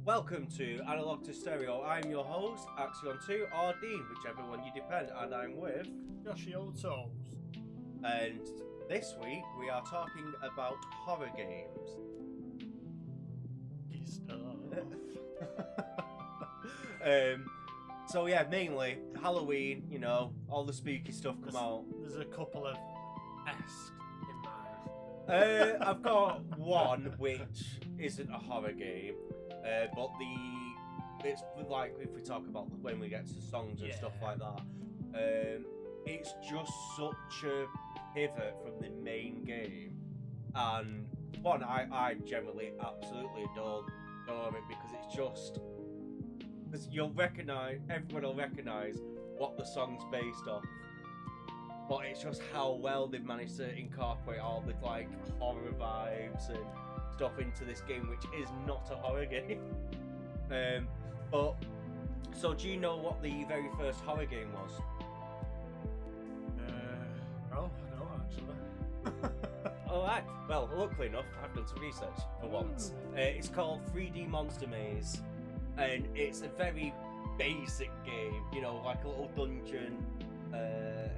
Welcome to Analog to Stereo. I'm your host, Axion2, or Dean, whichever one you depend, and I'm with Joshy Old Souls. And this week we are talking about horror games. So yeah, mainly Halloween, all the spooky stuff come out. There's a couple of esque in mind. I've got one which isn't a horror game, but it's like if we talk about when we get to songs and stuff like that, it's just such a pivot from the main game, and one I generally absolutely adore it because it's just because everyone will recognize what the song's based off. But it's just how well they've managed to incorporate all the like horror vibes and stuff into this game, which is not a horror game. But so do you know what the very first horror game was? No, I don't actually. Alright, well, luckily enough, I've done some research for once. It's called 3D Monster Maze, and it's a very basic game, like a little dungeon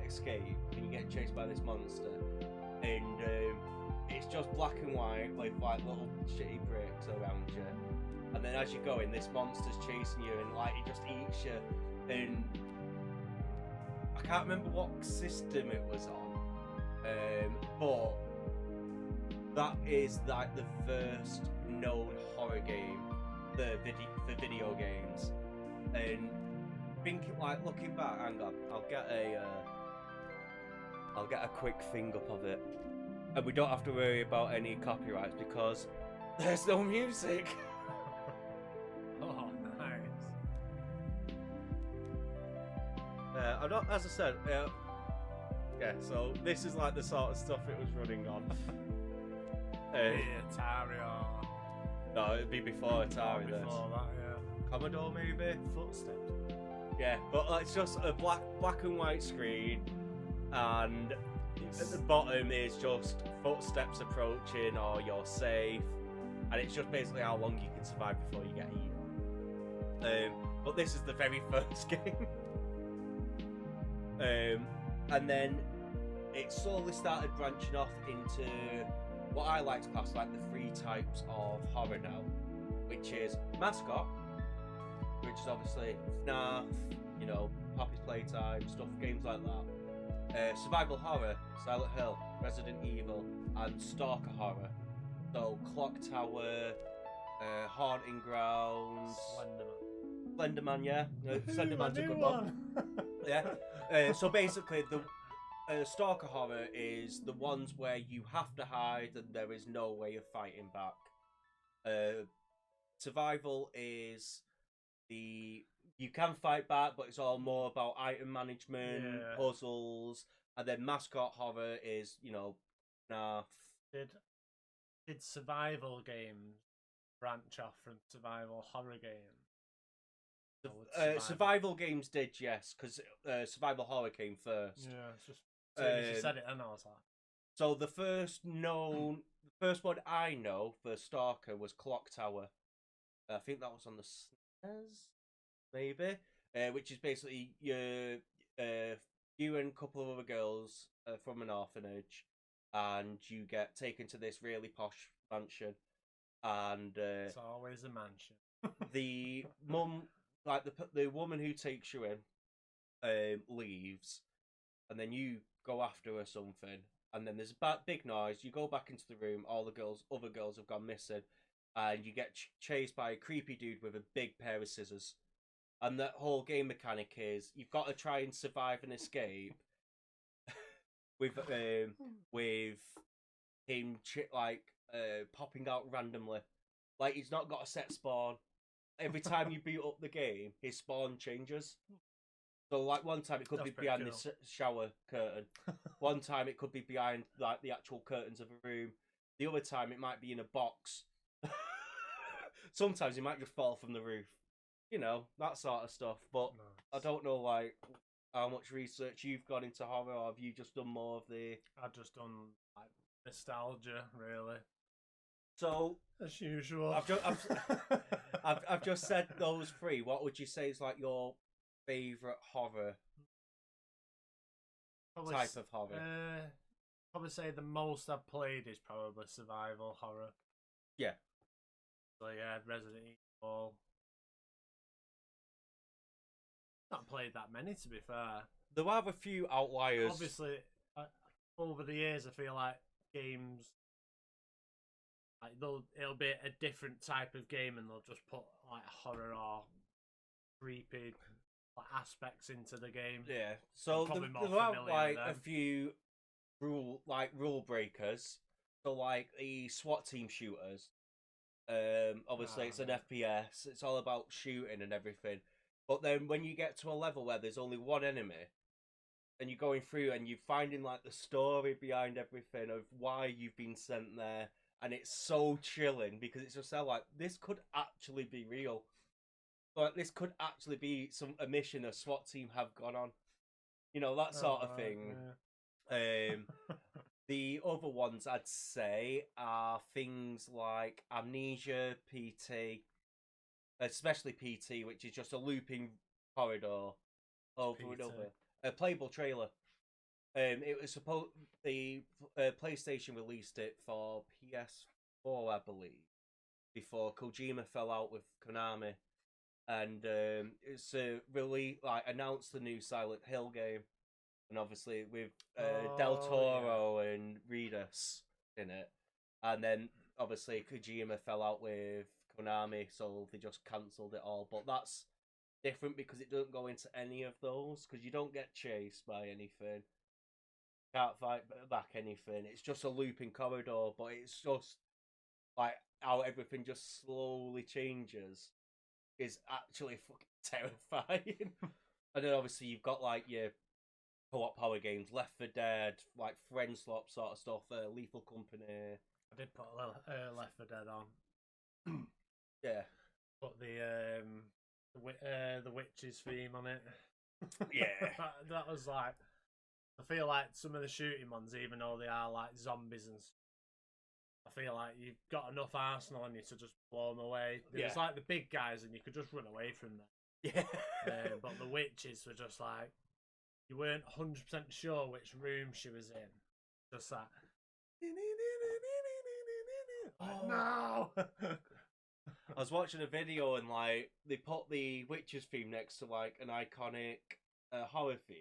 escape, and you get chased by this monster, and it's just black and white with like little shitty bricks around you, and then as you go in, this monster's chasing you, and like it just eats you, and I can't remember what system it was on, but that is like the first known horror game for video games, and thinking like looking back, hang on, I'll get a quick thing up of it, and we don't have to worry about any copyrights because there's no music. Oh, nice. I'm not, as I said, yeah. So this is like the sort of stuff it was running on. Atari or... No, it'd be before Atari. Before that, yeah. Commodore maybe. Footsteps. Yeah, but it's just a black and white screen, and at the bottom is just footsteps approaching or you're safe, and it's just basically how long you can survive before you get eaten. But this is the very first game. And then it slowly started branching off into what I like to class like the three types of horror now, which is mascot, which is obviously FNAF, Poppy's Playtime, stuff, games like that. Survival horror, Silent Hill, Resident Evil, and Stalker horror. So Clock Tower, Haunting Grounds, Slenderman, yeah. Slenderman's a good one. Yeah. So basically, the Stalker horror is the ones where you have to hide and there is no way of fighting back. Survival is you can fight back, but it's all more about item management, puzzles, and then mascot horror is, FNAF. Did survival games branch off from survival horror games? Survival games did, yes, because survival horror came first. Yeah, it's just as soon as you said it, and I was like... So the first one I know for Stalker was Clock Tower. I think that was on the SNES, maybe, which is basically you and a couple of other girls from an orphanage, and you get taken to this really posh mansion, and it's always a mansion. the mum, like the woman who takes you in, leaves, and then you go after her something, and then there's a big noise. You go back into the room. All the other girls have gone missing, and you get chased by a creepy dude with a big pair of scissors. And that whole game mechanic is you've got to try and survive and escape with him popping out randomly. Like he's not got a set spawn. Every time you beat up the game, his spawn changes. So like one time it could be behind the shower curtain. One time it could be behind like the actual curtains of a room. The other time it might be in a box. Sometimes he might just fall from the roof. That sort of stuff. But I don't know like how much research you've got into horror, or have you just done more of the... I've just done like nostalgia, really. So as usual. I've just said those three. What would you say is like your favourite horror type of horror? Probably say the most I've played is probably survival horror. Yeah. So yeah, Resident Evil. Not played that many, to be fair. There are a few outliers. Obviously, over the years, I feel like games, like it'll be a different type of game, and they'll just put like horror or creepy aspects into the game. Yeah. So there are like a few rule breakers. So like the SWAT team shooters. Obviously it's an FPS. It's all about shooting and everything. But then when you get to a level where there's only one enemy, and you're going through and you're finding like the story behind everything of why you've been sent there, and it's so chilling because it's just so like this could actually be real. Like this could actually be a mission a SWAT team have gone on. You know, that sort of thing. Yeah. The other ones I'd say are things like Amnesia, PT, especially PT, which is just a looping corridor over and over. A playable trailer. It was the PlayStation released it for PS4, I believe, before Kojima fell out with Konami, and it's really announced the new Silent Hill game. And obviously with Del Toro and Reedus in it. And then obviously Kojima fell out with Konami, so they just cancelled it all. But that's different because it doesn't go into any of those, because you don't get chased by anything. Can't fight back anything. It's just a looping corridor, but it's just like how everything just slowly changes is actually fucking terrifying. And then obviously you've got like your co-op horror games, Left 4 Dead, like Friend Swap sort of stuff, Lethal Company. I did put Left 4 Dead on. Yeah. Put the witches theme on it. Yeah. that was like, I feel like some of the shooting ones, even though they are like zombies and stuff, I feel like you've got enough arsenal on you to just blow them away. It's like the big guys and you could just run away from them. Yeah. But the witches were just like, you weren't 100% sure which room she was in. Just that. Oh. No! I was watching a video and like they put the Witches theme next to like an iconic horror theme,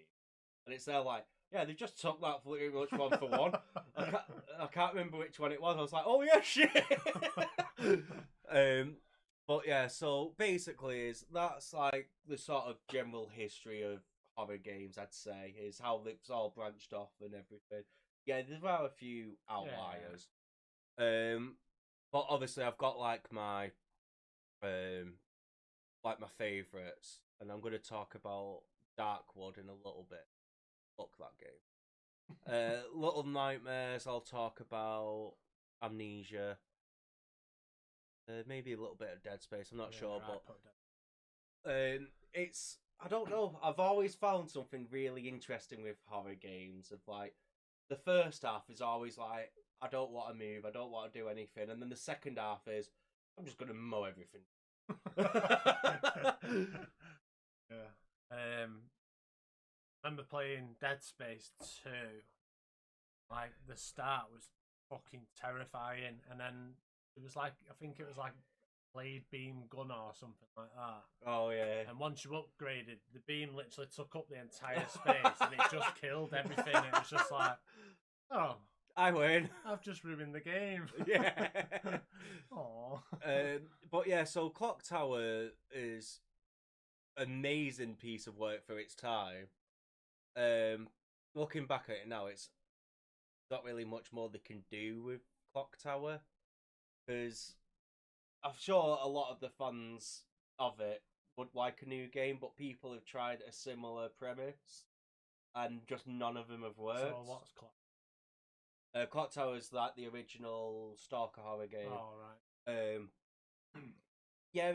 and it's there like, yeah, they just took that pretty much one for one. I can't remember which one it was. I was like, oh yeah, shit. But yeah, so basically that's like the sort of general history of horror games, I'd say, is how it's all branched off and everything. Yeah, there are a few outliers. Yeah. But obviously I've got like my favourites, and I'm gonna talk about Darkwood in a little bit. Fuck that game. Little Nightmares, I'll talk about Amnesia. Maybe a little bit of Dead Space, I'm not sure, but it's, I don't know, I've always found something really interesting with horror games of like, the first half is always like, I don't want to move, I don't want to do anything, and then the second half is, I'm just going to mow everything. Yeah. I remember playing Dead Space 2. Like, the start was fucking terrifying, and then it was like, I think it was like blade beam gun or something like that. Oh yeah. And once you upgraded, the beam literally took up the entire space and it just killed everything. It was just like, oh, I win. I've just ruined the game. Yeah. Aww. But yeah, so Clock Tower is an amazing piece of work for its time. Looking back at it now, it's not really much more they can do with Clock Tower, because I'm sure a lot of the fans of it would like a new game, but people have tried a similar premise and just none of them have worked. So what's Clock? Clock Tower is like the original Stalker horror game. Oh, right. Yeah,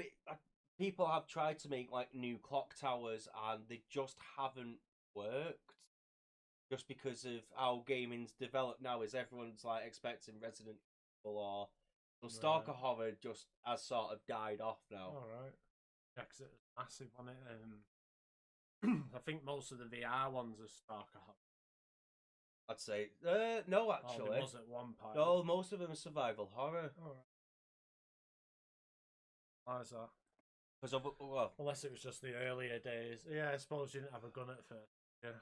people have tried to make like new Clock Towers and they just haven't worked. Just because of how gaming's developed now, is everyone's like expecting Resident Evil or So Stalker horror just has sort of died off now. All right. Yeah, because it was massive on it. I think most of the VR ones are Stalker horror. I'd say no, actually. Oh, there was at one point. No, most of them are survival horror. All right. Why is that? Because well, unless it was just the earlier days. Yeah, I suppose you didn't have a gun at first. Yeah.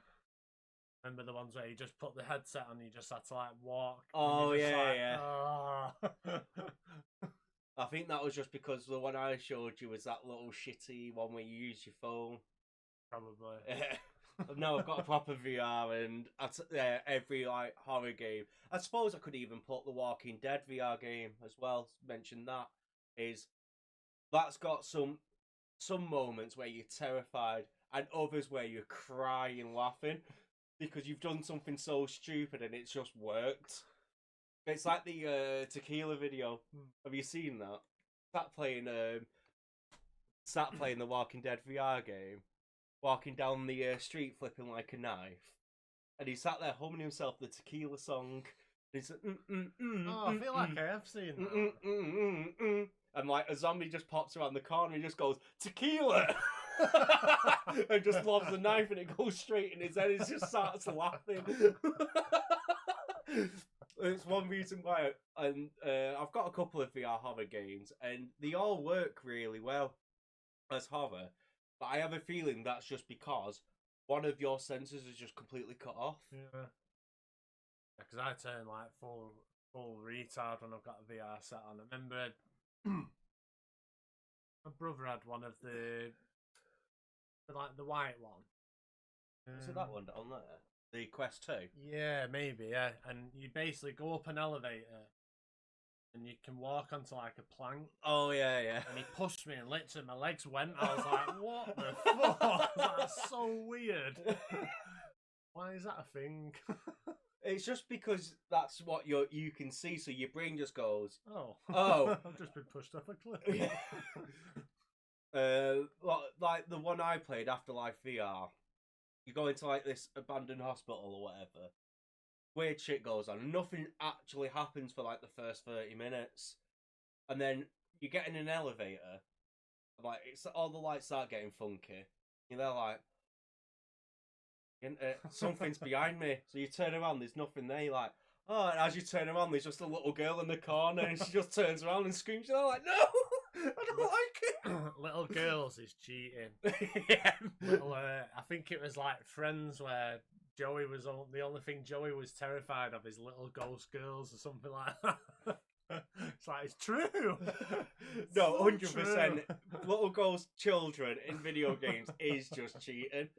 Remember the ones where you just put the headset on, and you just had to like walk. Oh yeah, like, yeah. Oh. I think that was just because the one I showed you was that little shitty one where you use your phone. Probably. No, I've got a proper VR, and every like horror game. I suppose I could even put the Walking Dead VR game as well. Mention that's got some moments where you're terrified, and others where you're crying laughing because you've done something so stupid and it's just worked. It's like the tequila video. Have you seen that? Sat playing the Walking Dead VR game, walking down the street flipping like a knife, and he sat there humming himself the tequila song. And he's like, I feel like I have seen that. And like a zombie just pops around the corner and he just goes, tequila! And just lobs the knife and it goes straight in his head. He just starts laughing. It's one reason why I've got a couple of VR horror games and they all work really well as horror. But I have a feeling that's just because one of your senses is just completely cut off. Yeah. Because I turn like full retard when I've got a VR set on. I remember my brother had one of the white one. Is it that one down there? The Quest 2? Yeah, maybe, yeah. And you basically go up an elevator and you can walk onto like a plank. Oh, yeah, yeah. And he pushed me and literally my legs went. I was like, what the fuck? That's so weird. Why is that a thing? It's just because that's what you can see, so your brain just goes, oh. I've just been pushed off a cliff. Like the one I played, Afterlife VR, you go into like this abandoned hospital or whatever, weird shit goes on, and nothing actually happens for like the first 30 minutes, and then you get in an elevator, like it's all the lights start getting funky, and they're like, something's behind me. So you turn around, there's nothing there. You're like, oh, and as you turn around, there's just a little girl in the corner, and she just turns around and screams. You're like, no, I don't like it. Little girls is cheating. Yeah. I think it was like Friends where Joey was the only thing Joey was terrified of is little ghost girls or something like that. It's like, it's true. No, 100%. Little ghost children in video games is just cheating.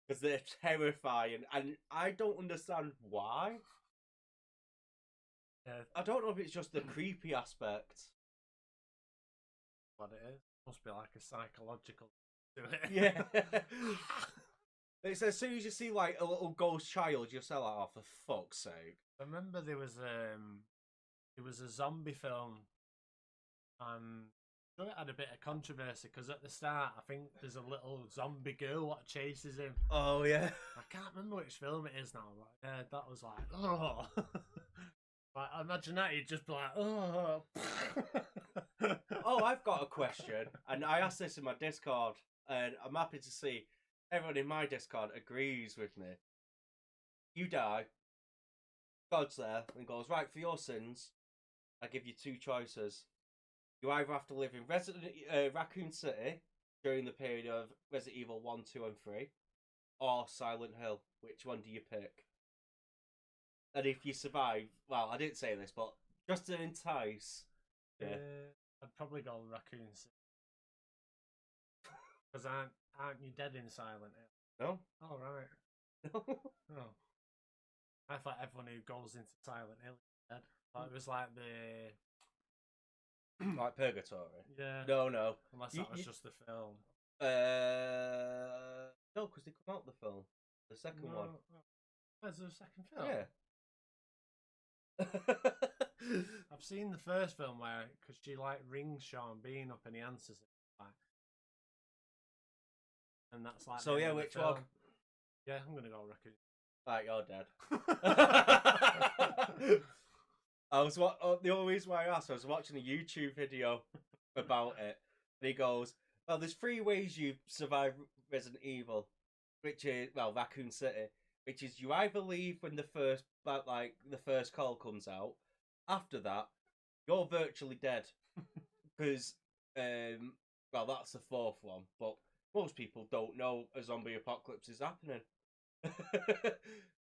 Because they're terrifying, and I don't understand why. Yeah. I don't know if it's just the creepy aspect. What it is. Must be like a psychological to it. Yeah. It's as soon as you see like a little ghost child, you're so like, oh, for fuck's sake. I remember there was a zombie film, and it had a bit of controversy because at the start I think there's a little zombie girl that chases him. Oh yeah. I can't remember which film it is now, but yeah, that was like, oh. Like, I imagine that you'd just be like, oh. Oh, I've got a question, and I asked this in my Discord, and I'm happy to see everyone in my Discord agrees with me. You die, God's there, and goes, right, for your sins, I give you two choices. You either have to live in Raccoon City during the period of Resident Evil 1, 2, and 3, or Silent Hill. Which one do you pick? And if you survive, well, I didn't say this, but just to entice. Yeah. I'd probably go Raccoon City. Because aren't you dead in Silent Hill? No. Oh, right. No. Oh. I thought everyone who goes into Silent Hill is dead. Like, it was like the... Like Purgatory? Yeah. No. Unless that was just the film. No, because they come out the film. The second one. There's a second film? Yeah. I've seen the first film where, because she like rings Sean Bean up and he answers it. Like, and that's like. So yeah, which one? Yeah, I'm gonna go Raccoon. Right, you're dead. The only reason why I asked, I was watching a YouTube video about it, and he goes, "Well, there's three ways you survive Resident Evil, which is Raccoon City, which is you either leave when the first call comes out. After that, you're virtually dead because that's the fourth one, but most people don't know a zombie apocalypse is happening.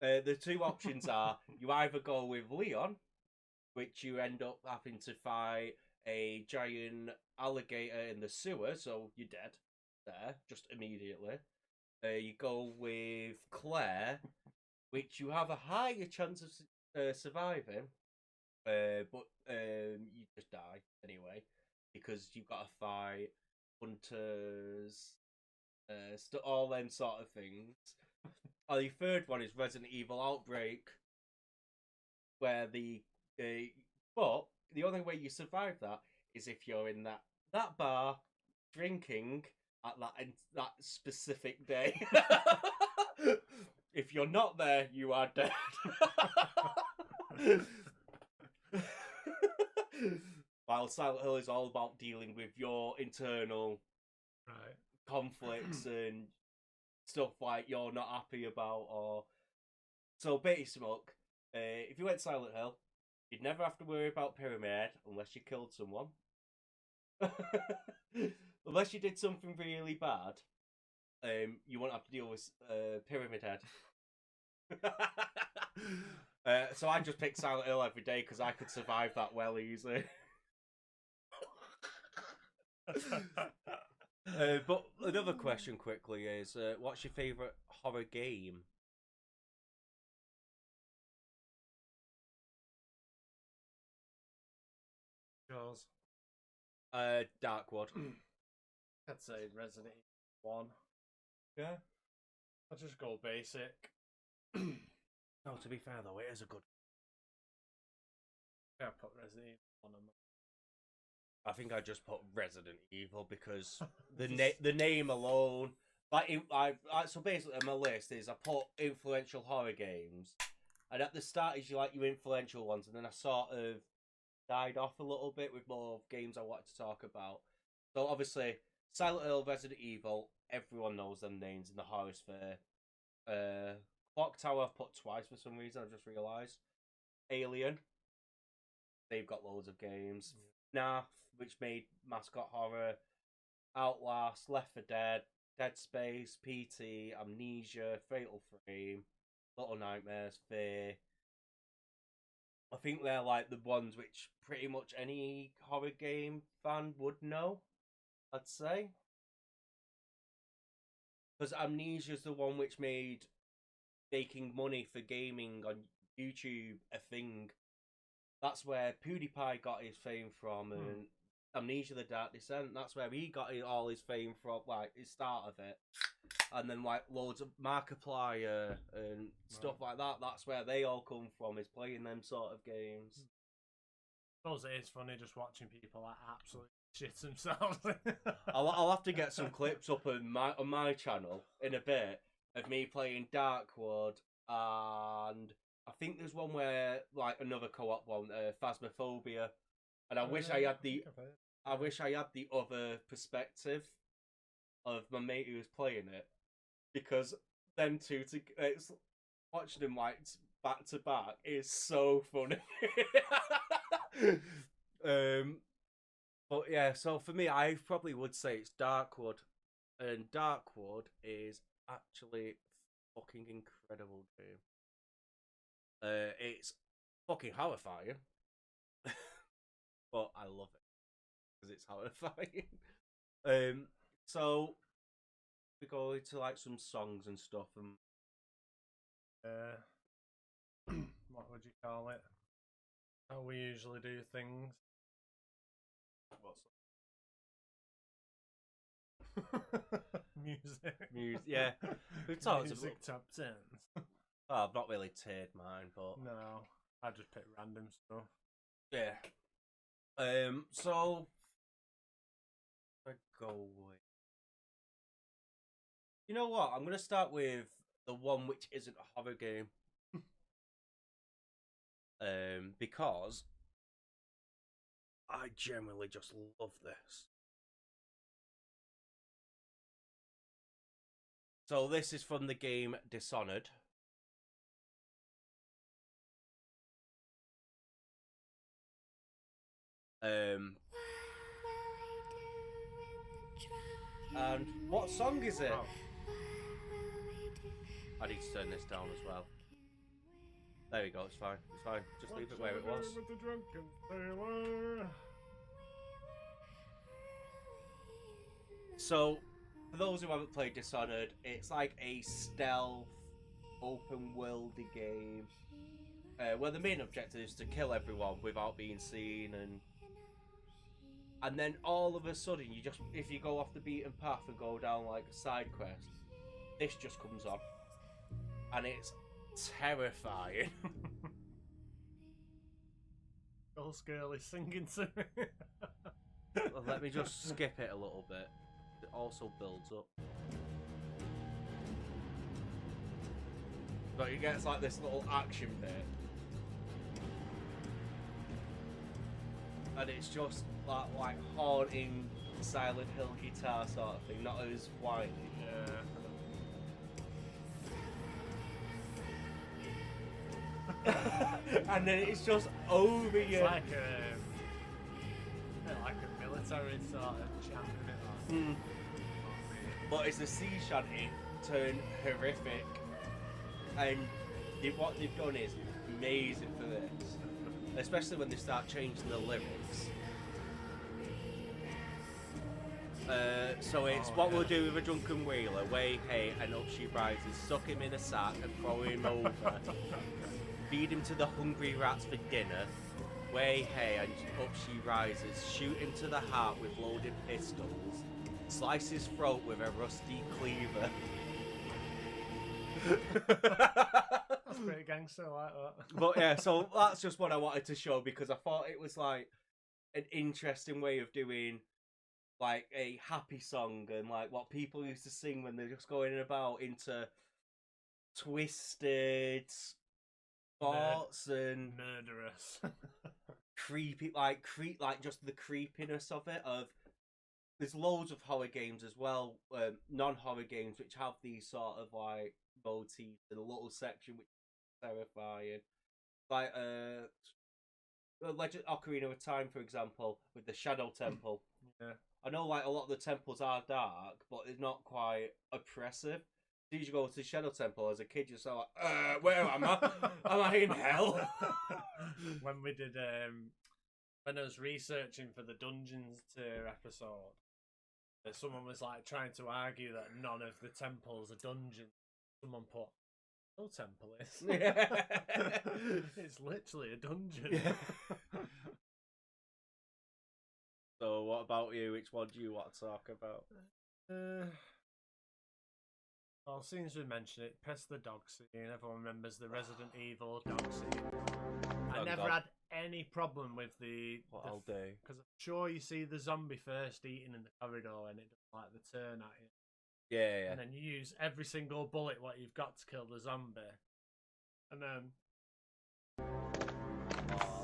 The two options are you either go with Leon, which you end up having to fight a giant alligator in the sewer, so you're dead there just immediately. You go with Claire, which you have a higher chance of surviving, but you just die anyway because you've got to fight hunters, all them sort of things. The third one is Resident Evil Outbreak, where but the only way you survive that is if you're in that bar drinking at that specific day. If you're not there, you are dead. While Silent Hill is all about dealing with your internal conflicts and stuff like you're not happy about, or so Betty Smoke. If you went Silent Hill, you'd never have to worry about Pyramid unless you killed someone. Unless you did something really bad, you won't have to deal with Pyramid Head. So I just picked Silent Hill every day because I could survive that well easy. But another question quickly is, what's your favourite horror game? Yours? Darkwood. I'd say Resident Evil 1. Yeah. I'll just go basic. Oh, to be fair though, it is a good. Yeah, I put Resident Evil 1 on. I think I just put Resident Evil because the name alone. So basically, on my list is I put influential horror games, and at the start is your influential ones, and then I sort of died off a little bit with more games I wanted to talk about. So obviously, Silent Hill, Resident Evil, everyone knows them names in the horror sphere. Clock Tower I've put twice for some reason, I just realised. Alien, they've got loads of games. FNAF, which made mascot horror. Outlast, Left 4 Dead, Dead Space, PT, Amnesia, Fatal Frame, Little Nightmares, Fear. I think they're like the ones which pretty much any horror game fan would know, I'd say. Because Amnesia's the one which made making money for gaming on YouTube a thing. That's where PewDiePie got his fame from, and Amnesia: The Dark Descent. That's where he got all his fame from, like his start of it. And then like loads of Markiplier and stuff like that. That's where they all come from, is playing them sort of games. I suppose it is funny just watching people like absolutely shit themselves. I'll have to get some clips up on my channel in a bit of me playing Darkwood, and I think there's one where like another co-op one, Phasmophobia, and I wish I had the other perspective of my mate who was playing it, because them two it's watching them like back to back is so funny. But yeah, so for me, I probably would say it's Darkwood, and Darkwood is actually fucking incredible game. It's fucking horrifying, but I love it because it's horrifying. So we go into like some songs and stuff, and what would you call it? How we usually do things. Music. Yeah. We've talked Music about top 10s. Oh, I've not really tiered mine, but No, I just pick random stuff. yeah. So I go with. You know what? I'm gonna start with the one which isn't a horror game. because I genuinely just love this. So this is from the game Dishonored. And what song is it? Oh. I need to turn this down as well. There we go, it's fine. It's fine. Just leave it where it was. With the drunken sailor. So, for those who haven't played Dishonored, it's like a stealth, open-worldy game where the main objective is to kill everyone without being seen, and then all of a sudden, if you go off the beaten path and go down like a side quest, this just comes on, and it's terrifying. Ghost Girl is singing to me. Well, let me just skip it a little bit. It also builds up. But it gets like this little action bit. And it's just like haunting Silent Hill guitar sort of thing, not as whiny. Yeah. And then it's just over you. It's like a military sort of chant, isn't it? But it's a sea shanty turned horrific, and what they've done is amazing for this, especially when they start changing the lyrics. So it's what we'll do with a drunken wheeler, way hey and up she rises, suck him in a sack and throw him over, feed him to the hungry rats for dinner, way hey and up she rises, shoot him to the heart with loaded pistols, slice his throat with a rusty cleaver. That's pretty gangster, like that. But yeah, so that's just what I wanted to show because I thought it was like an interesting way of doing like a happy song and like what people used to sing when they're just going about into twisted thoughts and murderous, creepy, like just the creepiness of it. There's loads of horror games as well, non-horror games which have these sort of like motifs in a little section which is terrifying, like Legend Ocarina of Time, for example, with the Shadow Temple. Yeah. I know like a lot of the temples are dark, but they're not quite oppressive. So you go to the Shadow Temple as a kid, you're so like, where am I? Am I in hell? When we did, when I was researching for the Dungeons Tier episode, someone was like trying to argue that none of the temples are dungeons. Someone put, no temple is. Yeah. It's literally a dungeon. Yeah. So what about you? Which one do you want to talk about? Well, since as we mentioned it, press the dog scene. Everyone remembers the Resident Evil dog scene. I never had any problem with what I'll do. because I'm sure you see the zombie first eating in the corridor and it does like the turn at you. Yeah. And then you use every single bullet what you've got to kill the zombie. And then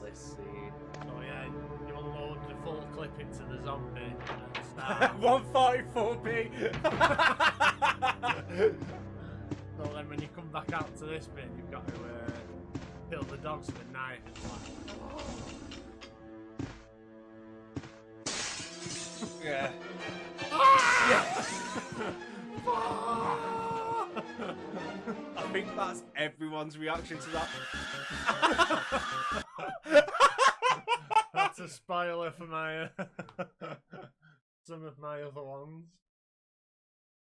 this scene. So yeah, you unload the full clip into the zombie at the start. 144p. So then when you come back out to this bit, you've got to kill the dogs with a knife. It's like... Yeah. I think that's everyone's reaction to that. That's a spoiler for my some of my other ones.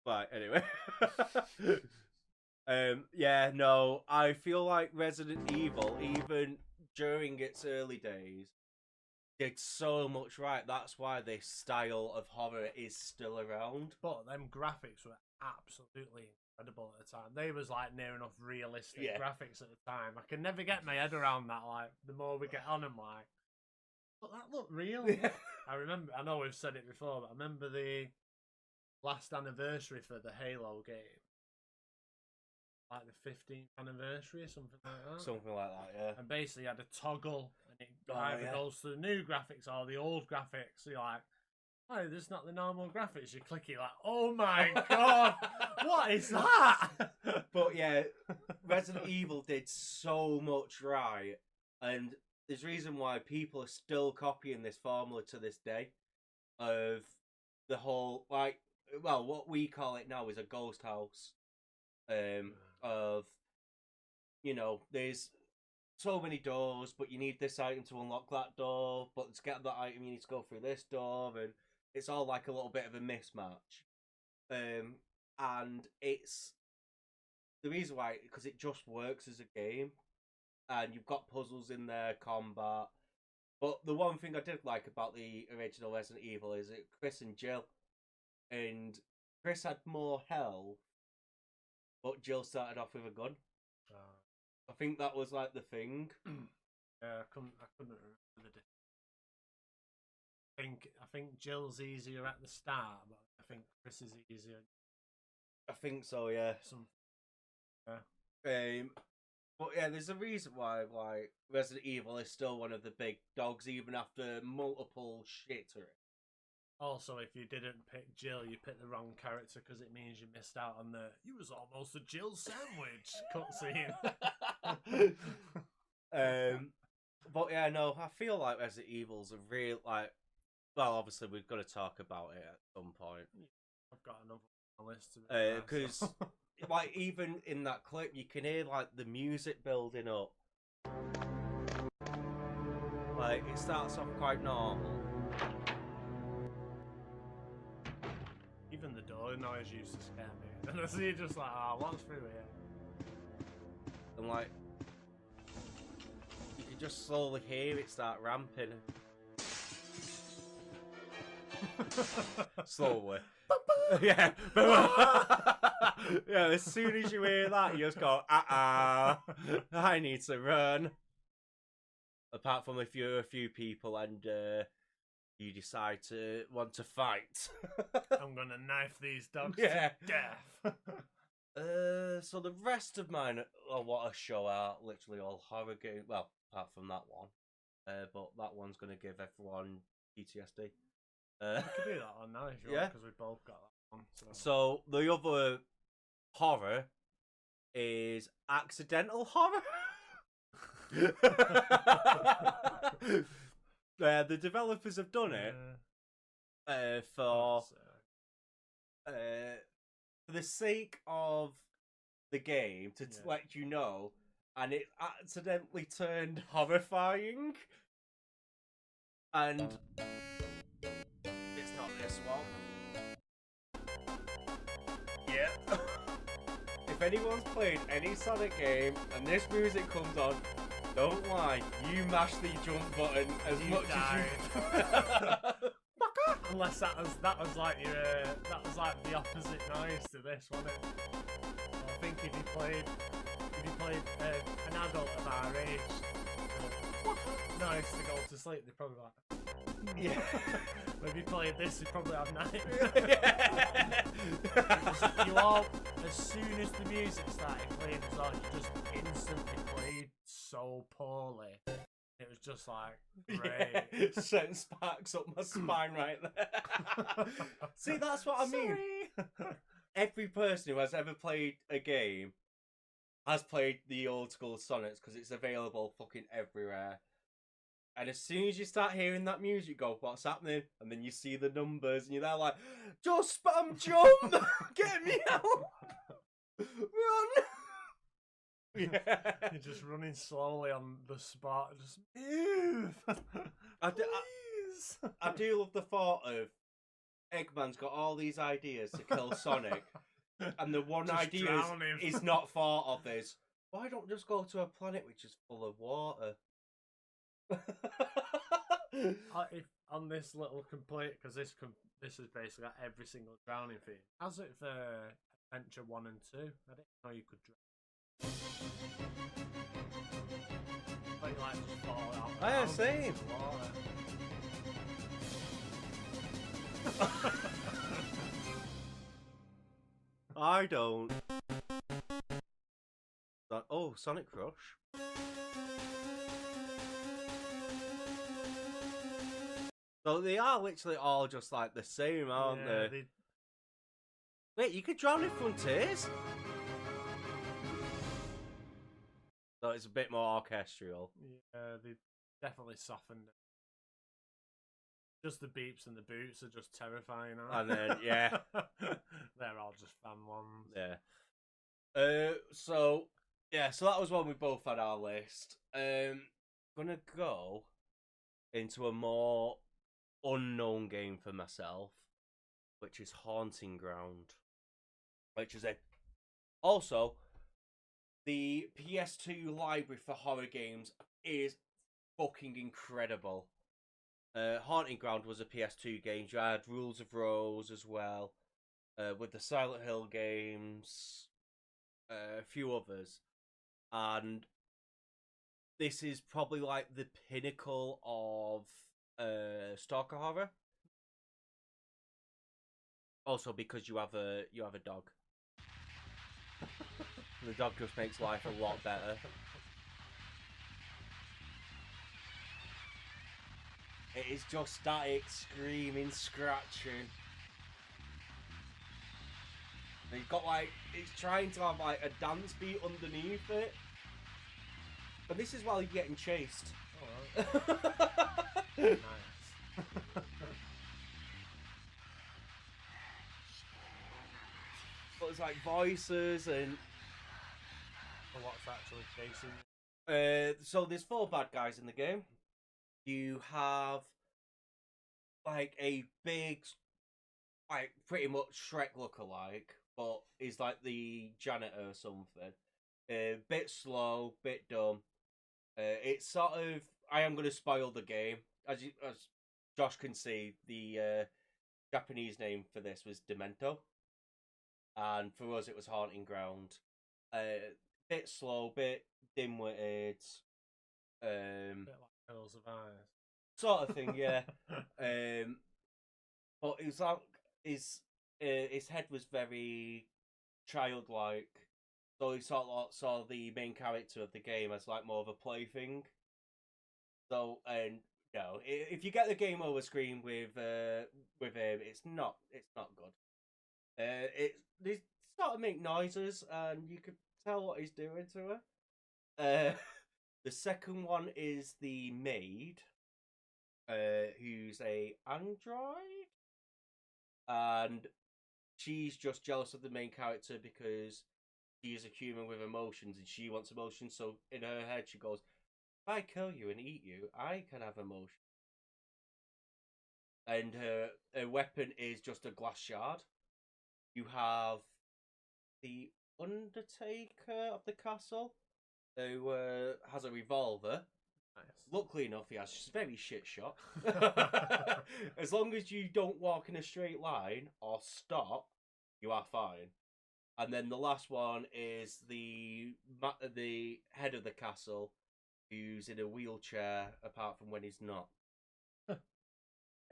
Right, anyway. Yeah, no, I feel like Resident Evil, even during its early days, did so much right. That's why this style of horror is still around. But them graphics were absolutely incredible at the time. They was like near enough realistic graphics at the time. I can never get my head around that. Like the more we get on, I'm like, but that looked real. Yeah. I know we've said it before, but I remember the last anniversary for the Halo game. like the 15th anniversary or something like that. Something like that, yeah. And basically, you had a toggle, and it Oh, either yeah. goes to the new graphics or the old graphics. So you're like, oh, this is not the normal graphics. You click it, like, oh my god, what is that? But yeah, Resident Evil did so much right, and there's a reason why people are still copying this formula to this day of the whole, like, well, what we call it now is a ghost house. Of, you know, there's so many doors, but you need this item to unlock that door, but to get that item you need to go through this door, and it's all like a little bit of a mismatch. And it's the reason why, because it just works as a game, and you've got puzzles in there, combat. But the one thing I did like about the original Resident Evil is it Chris and Jill, and Chris had more health, but Jill started off with a gun. I think that was like the thing. Yeah, I couldn't remember the difference. I think Jill's easier at the start, but I think Chris is easier. I think so, yeah. Yeah. But yeah, there's a reason why like Resident Evil is still one of the big dogs, even after multiple shittery. Also, if you didn't pick Jill, you picked the wrong character because it means you missed out on the "you was almost a Jill sandwich" cutscene. But yeah, no, I feel like Resident Evil's a real like. Well, obviously we've got to talk about it at some point. I've got another on the list because like even in that clip, you can hear like the music building up. Like it starts off quite normal. Even the door noise used to scare me. And I see just like, what's through here? And like, you can just slowly hear it start ramping. Slowly. Yeah. Yeah, as soon as you hear that, you just go, I need to run. Apart from if you're a few people and you decide to want to fight. I'm gonna knife these dogs to death. So the rest of mine are what I show are literally all horror games. Well, apart from that one. But that one's gonna give everyone PTSD. We could do that one now if you want, because we both got that one. So the other horror is accidental horror. The developers have done it for the sake of the game to let you know, and it accidentally turned horrifying. And it's not this one. Yep. If anyone's played any Sonic game and this music comes on, don't lie, you mash the jump button as much as you. Unless that was like the opposite noise to this, wasn't it? I think if you played an adult of our age, nice to go to sleep, they'd probably like, yeah. But if you played this, you'd probably have nightmares. Yeah. You all, as soon as the music started playing, it's like you just instantly played so poorly. It was just like, great. Yeah, sent sparks up my spine right there. See, that's what I mean. Every person who has ever played a game has played the old school Sonics because it's available fucking everywhere. And as soon as you start hearing that music, you go, what's happening? And then you see the numbers and you're there like, just spam jump! Get me out! Run! Yeah. You're just running slowly on the spot. Just move. I do love the thought of Eggman's got all these ideas to kill Sonic, and the one just idea is not thought of is, why don't just go to a planet which is full of water? If on this little complete, because this is basically got every single drowning theme. As it for Adventure 1 and 2, I didn't know you could drown. But you like just fall out. Oh, yeah, same. I don't. Oh, Sonic Rush. So they are literally all just like the same, aren't they? Wait, you could drown in Frontiers? So it's a bit more orchestral. Yeah, they definitely softened it. Just the beeps and the boots are just terrifying. And then, yeah. They're all just fun ones. Yeah. So that was one we both had our list. Gonna go into a more unknown game for myself, which is Haunting Ground. Which is also the PS2 library for horror games is fucking incredible. Haunting Ground was a PS2 game. You had Rules of Rose as well, with the Silent Hill games, a few others, and this is probably like the pinnacle of stalker horror. Also, because you have a dog, the dog just makes life a lot better. It is just static, screaming, scratching. And he's got like, it's trying to have like a dance beat underneath it. But this is while you're getting chased. Oh, nice. But it's like voices and. And what's actually chasing? So there's 4 bad guys in the game. You have like a big, like pretty much Shrek lookalike, but he's like the janitor or something. Bit slow, bit dumb. It's sort of. I am going to spoil the game, as Josh can see. The Japanese name for this was Demento, and for us it was Haunting Ground. Bit slow, bit dim-witted. Bit like Girls of Eyes. Sort of thing, yeah. But it was like his head was very childlike, so he sort of saw the main character of the game as like more of a plaything. So, and no, if you get the game over screen with him, it's not good. They sort of make noises, and you can tell what he's doing to her. The second one is the maid, who's a android, and she's just jealous of the main character because she is a human with emotions and she wants emotions. So in her head, she goes, "If I kill you and eat you, I can have emotion." And her weapon is just a glass shard. You have the Undertaker of the castle, who has a revolver. Nice. Luckily enough, he has a very shit shot. As long as you don't walk in a straight line or stop, you are fine. And then the last one is the head of the castle, who's in a wheelchair, apart from when he's not.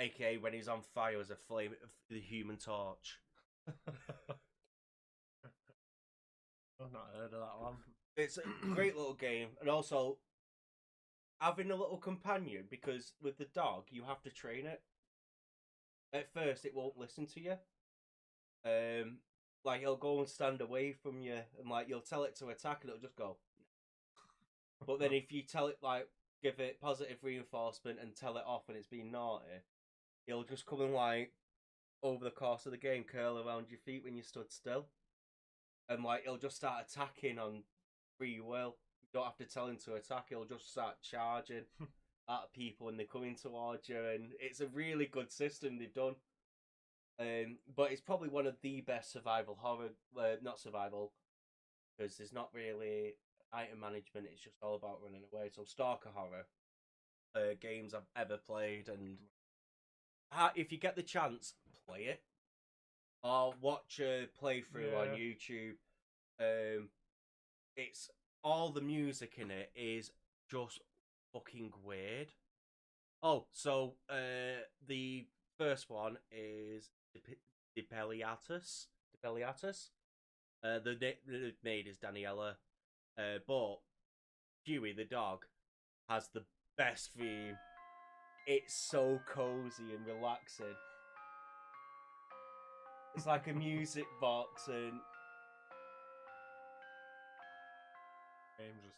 AKA when he's on fire as a flame of the Human Torch. I've not heard of that one. It's a great little game, and also having a little companion, because with the dog you have to train it. At first, it won't listen to you. Like it'll go and stand away from you, and like you'll tell it to attack, and it'll just go. But then if you tell it, like, give it positive reinforcement and tell it off when it's being naughty, it'll just come and like over the course of the game curl around your feet when you stood still, and like it'll just start attacking on free will. You don't have to tell him to attack; he'll just start charging at people when they're coming towards you, and it's a really good system they've done. But it's probably one of the best survival horror, not survival, because there's not really item management. It's just all about running away. So stalker horror games I've ever played, and if you get the chance, play it or watch a playthrough on YouTube. It's all the music in it is just fucking weird. Oh, so the first one is Depeliatus. The maid is Daniela. But Huey the dog has the best theme. It's so cozy and relaxing. It's like a music box and Game just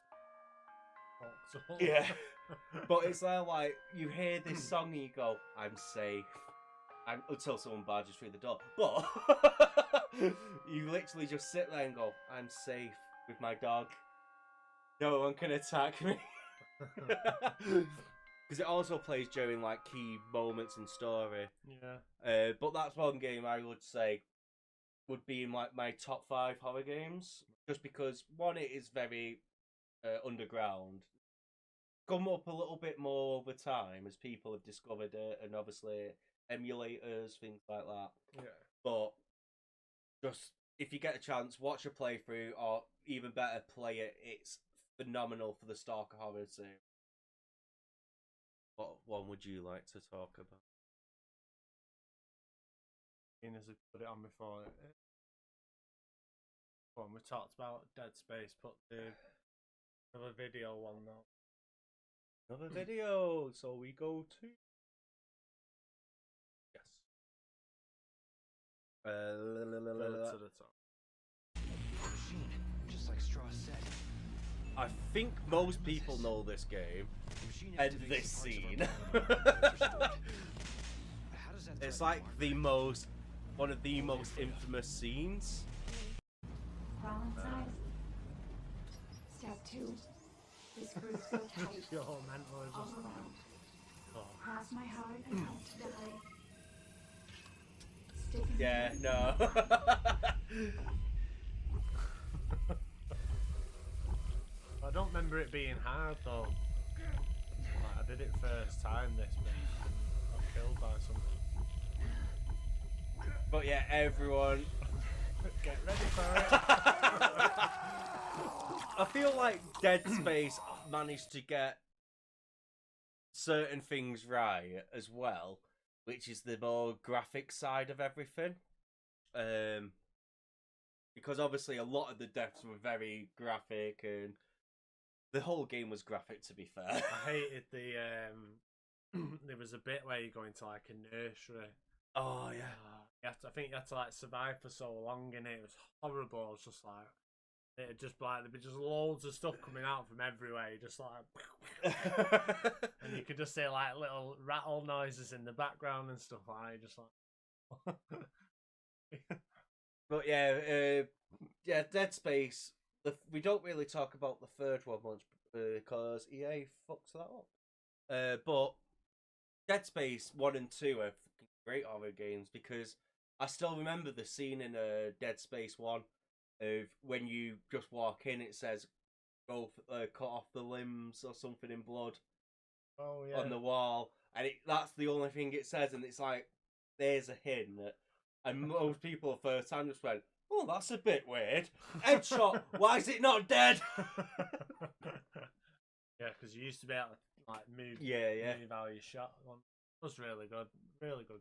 fucked up. yeah. But it's like you hear this song and you go, "I'm safe," and until someone barges through the door. But you literally just sit there and go, "I'm safe with my dog. No one can attack me." Because it also plays during like key moments in story. Yeah. But that's one game I would say would be in like my top 5 horror games, just because one, it is very underground. Come up a little bit more over time as people have discovered it, and obviously emulators, things like that. Yeah. But just if you get a chance, watch a playthrough, or even better, play it. It's phenomenal for the Stalker horror series. What one would you like to talk about? As I put it on before. One we talked about Dead Space. Put the another video one now. Another video. So we go to yes. To the top. Machine, just like Straw said. I think most people know this game and this scene. It's like one of the most infamous scenes. Crawl inside. Step 2. The screws go tight Your whole mental is all just around. oh. Cross my heart and hope to die. Stick in Yeah, the no. I don't remember it being hard though. Like, I did it first time this bit and I got killed by something. But yeah, everyone. Get ready for it. I feel like Dead Space managed to get certain things right as well, which is the more graphic side of everything. Because obviously a lot of the deaths were very graphic, and the whole game was graphic, to be fair. I hated the there was a bit where you go into like a nursery. Oh yeah. I think you had to like survive for so long in it. It was horrible. I was just like, it just like there'd be just loads of stuff coming out from everywhere. You just like, and you could just hear like little rattle noises in the background and stuff like that. Just like. But yeah, Dead Space. We don't really talk about the third one much because EA fucks that up. But Dead Space 1 and 2 are great horror games, because I still remember the scene in Dead Space 1 of when you just walk in, it says go cut off the limbs or something in blood on the wall, and that's the only thing it says, and it's like, there's a hint. And most people first time just went, "Oh, that's a bit weird. Headshot. Why is it not dead?" Yeah, because you used to be able to like move how you shot one. It was really good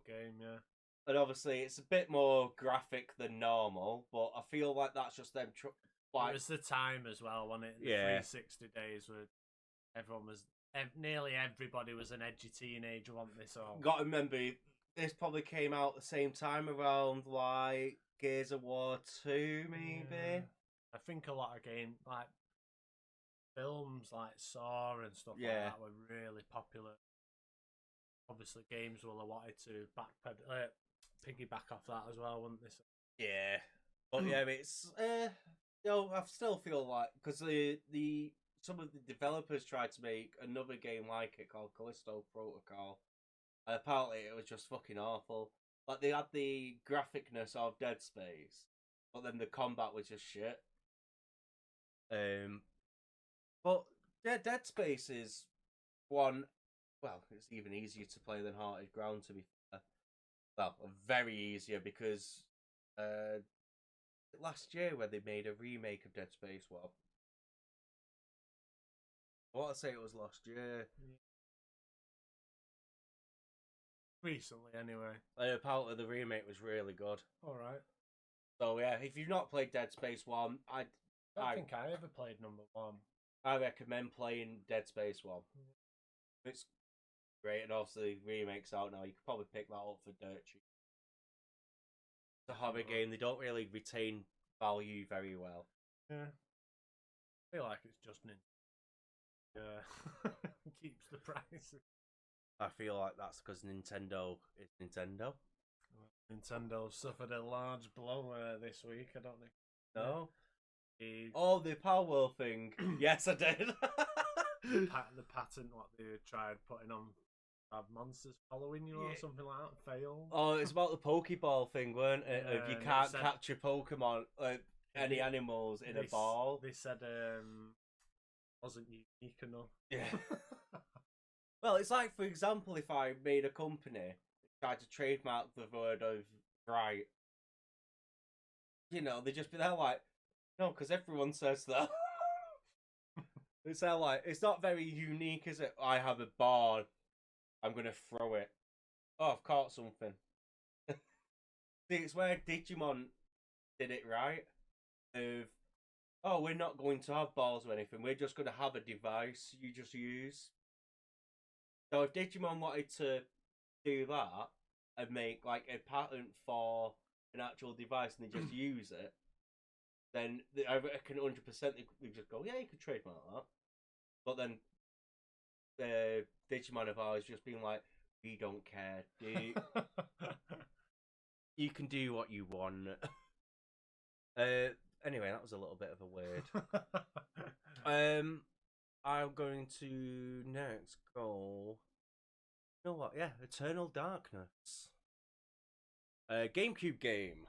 game. Yeah. And obviously, it's a bit more graphic than normal, but I feel like that's just them. It was the time as well, wasn't it? The 360 days where everyone was, nearly everybody was an edgy teenager, wasn't they? So got to remember, this probably came out the same time around like Gears of War 2, maybe. Yeah. I think a lot of like films like Saw and stuff like that were really popular. Obviously, games will have wanted to piggyback off that as well, wouldn't they? Yeah, but yeah, it's I still feel like, because the some of the developers tried to make another game like it called Callisto Protocol, and apparently it was just fucking awful. Like, they had the graphicness of Dead Space, but then the combat was just shit. But Dead Space is one. Well, it's even easier to play than Haunted Ground, to be fair. Well, very easier, because last year when they made a remake of Dead Space, well, I want to say it was last year. Recently, anyway. Apparently the remake was really good. All right. So yeah, if you've not played Dead Space 1, I I don't think I ever played number 1. I recommend playing Dead Space 1. It's great, and obviously remakes out now. You could probably pick that up for dirt cheap. It's a horror game. They don't really retain value very well. Yeah. I feel like it's just keeps the price. I feel like that's because Nintendo is Nintendo. Nintendo suffered a large blow this week. I don't think. No. The Oh, the Power thing. Yes, I did. the patent what they tried putting on have monsters following you or something like that failed. Oh, it's about the Pokeball thing, weren't it? Yeah, If you and can't it said- capture Pokemon, any animals in a ball. They said wasn't unique enough. Yeah. Well, it's like, for example, if I made a company, tried to trademark the word of bright, you know, they'd just be there like, no, because everyone says that. It's there like, it's not very unique, is it? I have a ball, I'm going to throw it. Oh, I've caught something. See, it's where Digimon did it right. Of, oh, we're not going to have balls or anything, we're just going to have a device you just use. So if Digimon wanted to do that and make like a patent for an actual device and they just use it, then I reckon 100% they just go, yeah, you could trademark that. But then Digimon have always just been like, we don't care, dude. You can do what you want. Anyway, that was a little bit of a word. I'm going to next go. You know what? Yeah, Eternal Darkness. GameCube game.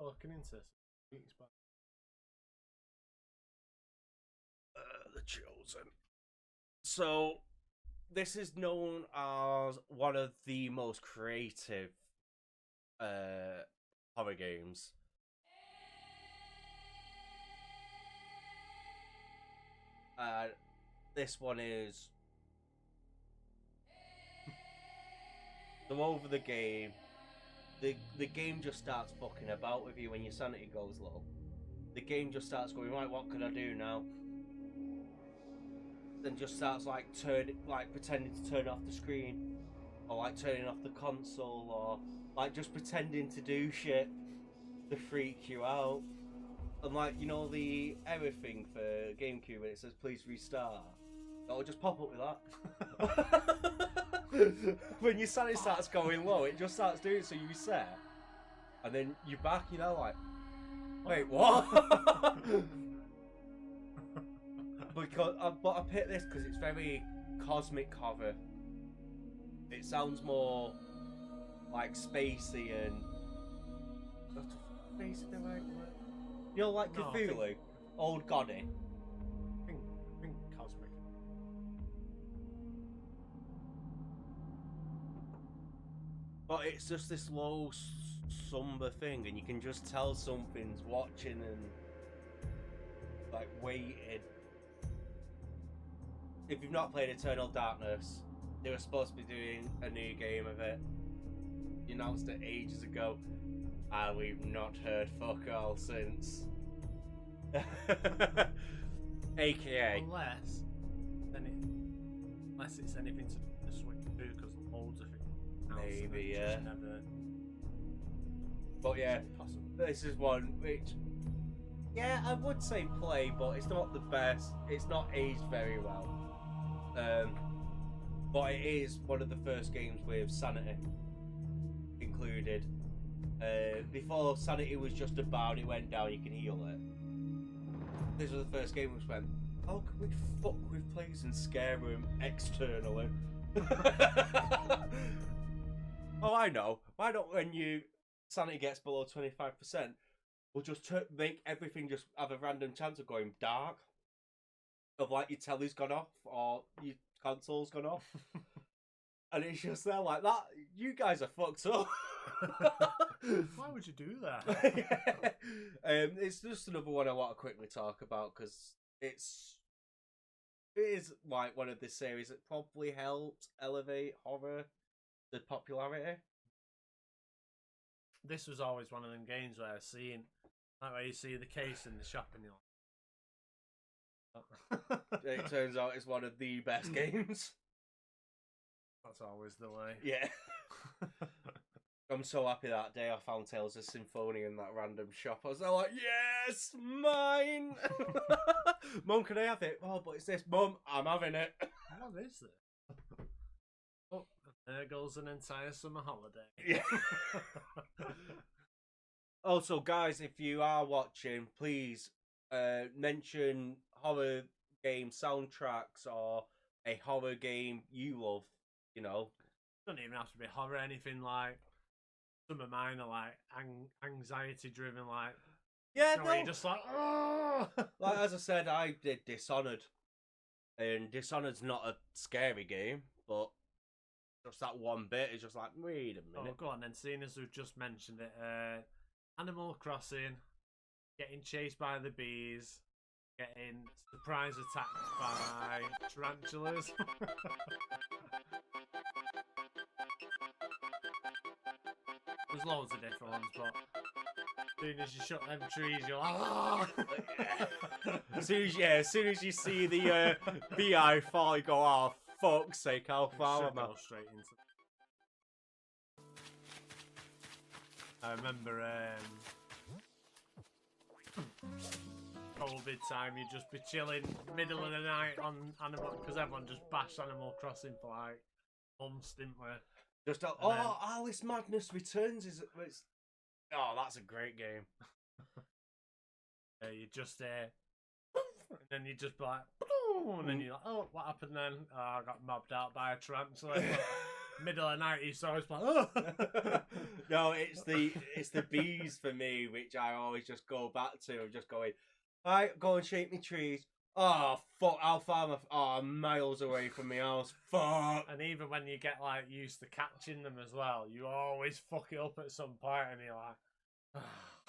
Looking into this. The Chosen. So, this is known as one of the most creative horror games. This one is so over the game. The game just starts fucking about with you when your sanity goes low. The game just starts going, right, what can I do now? Then just starts like pretending to turn off the screen, or like turning off the console, or like just pretending to do shit to freak you out. And like, you know, the error thing for GameCube when it says please restart, it'll just pop up with that. When your sanity starts going low, it just starts doing it, so you reset. And then you're back, you know, like, wait, what? But I picked this because it's very cosmic horror. It sounds more like spacey and... Spacey the right word? You know, like Cthulhu? Old Goddy? I think cosmic. But it's just this low, somber thing, and you can just tell something's watching and like waiting. If you've not played Eternal Darkness, they were supposed to be doing a new game of it. You announced it ages ago, and we've not heard fuck all since. AKA. Unless it's anything to switch to, because loads of it. Maybe, yeah. Never... But yeah, Possible. this is one which, yeah, I would say play, but it's not the best. It's not aged very well. But it is one of the first games with sanity included. Before sanity was just a bar and it went down, you can heal it. This was the first game which went, how can we fuck with players and scare them externally? Oh, I know. Why don't when you sanity gets below 25%, we'll just make everything just have a random chance of going dark. Of like your telly's gone off or your console's gone off. And it's just there like that. You guys are fucked up. Why would you do that? It's just another one I want to quickly talk about because it is like one of the series that probably helped elevate horror to popularity. this was always one of them games where I seen like where you see the case in the shop and you're like, It turns out it's one of the best games. that's always the way. Yeah. I'm so happy that day I found Tales of Symphonia in that random shop. I was like, yes, mine! Mum, can I have it? Oh, but it's this. Mum, I'm having it. What is it? Oh, there goes an entire summer holiday. Yeah. Also, guys, if you are watching, please mention horror game soundtracks or a horror game you love. You know, Doesn't even have to be horror, anything like some of mine are like anxiety driven, like yeah, you know, where you're just like, oh! like as I said, I did Dishonored, and Dishonored's not a scary game, but just that one bit is just like, wait a Oh, minute. go on then. Seeing as we've just mentioned it, Animal Crossing, getting chased by the bees, getting surprise attacked by tarantulas. There's loads of different ones, but as soon as you shut them trees, you're like, oh! As soon as you see the BI fall, you go, oh fuck's sake, how far Should am I? go straight into. I remember COVID time, you'd just be chilling middle of the night on Animal, because everyone just bashed Animal Crossing for like months, didn't we? Just Alice Madness Returns it's oh, that's a great game. You just and then you just be like, and then you're like, oh, what happened then? Oh, I got mobbed out by a tarantula. Middle of the night, so I was like, oh. No, it's the bees for me, which I always just go back to. I'm just going, right, go and shake me trees. Oh fuck! How far am I? Oh, I'm miles away from my house. Fuck! And even when you get like used to catching them as well, you always fuck it up at some point, and you're like,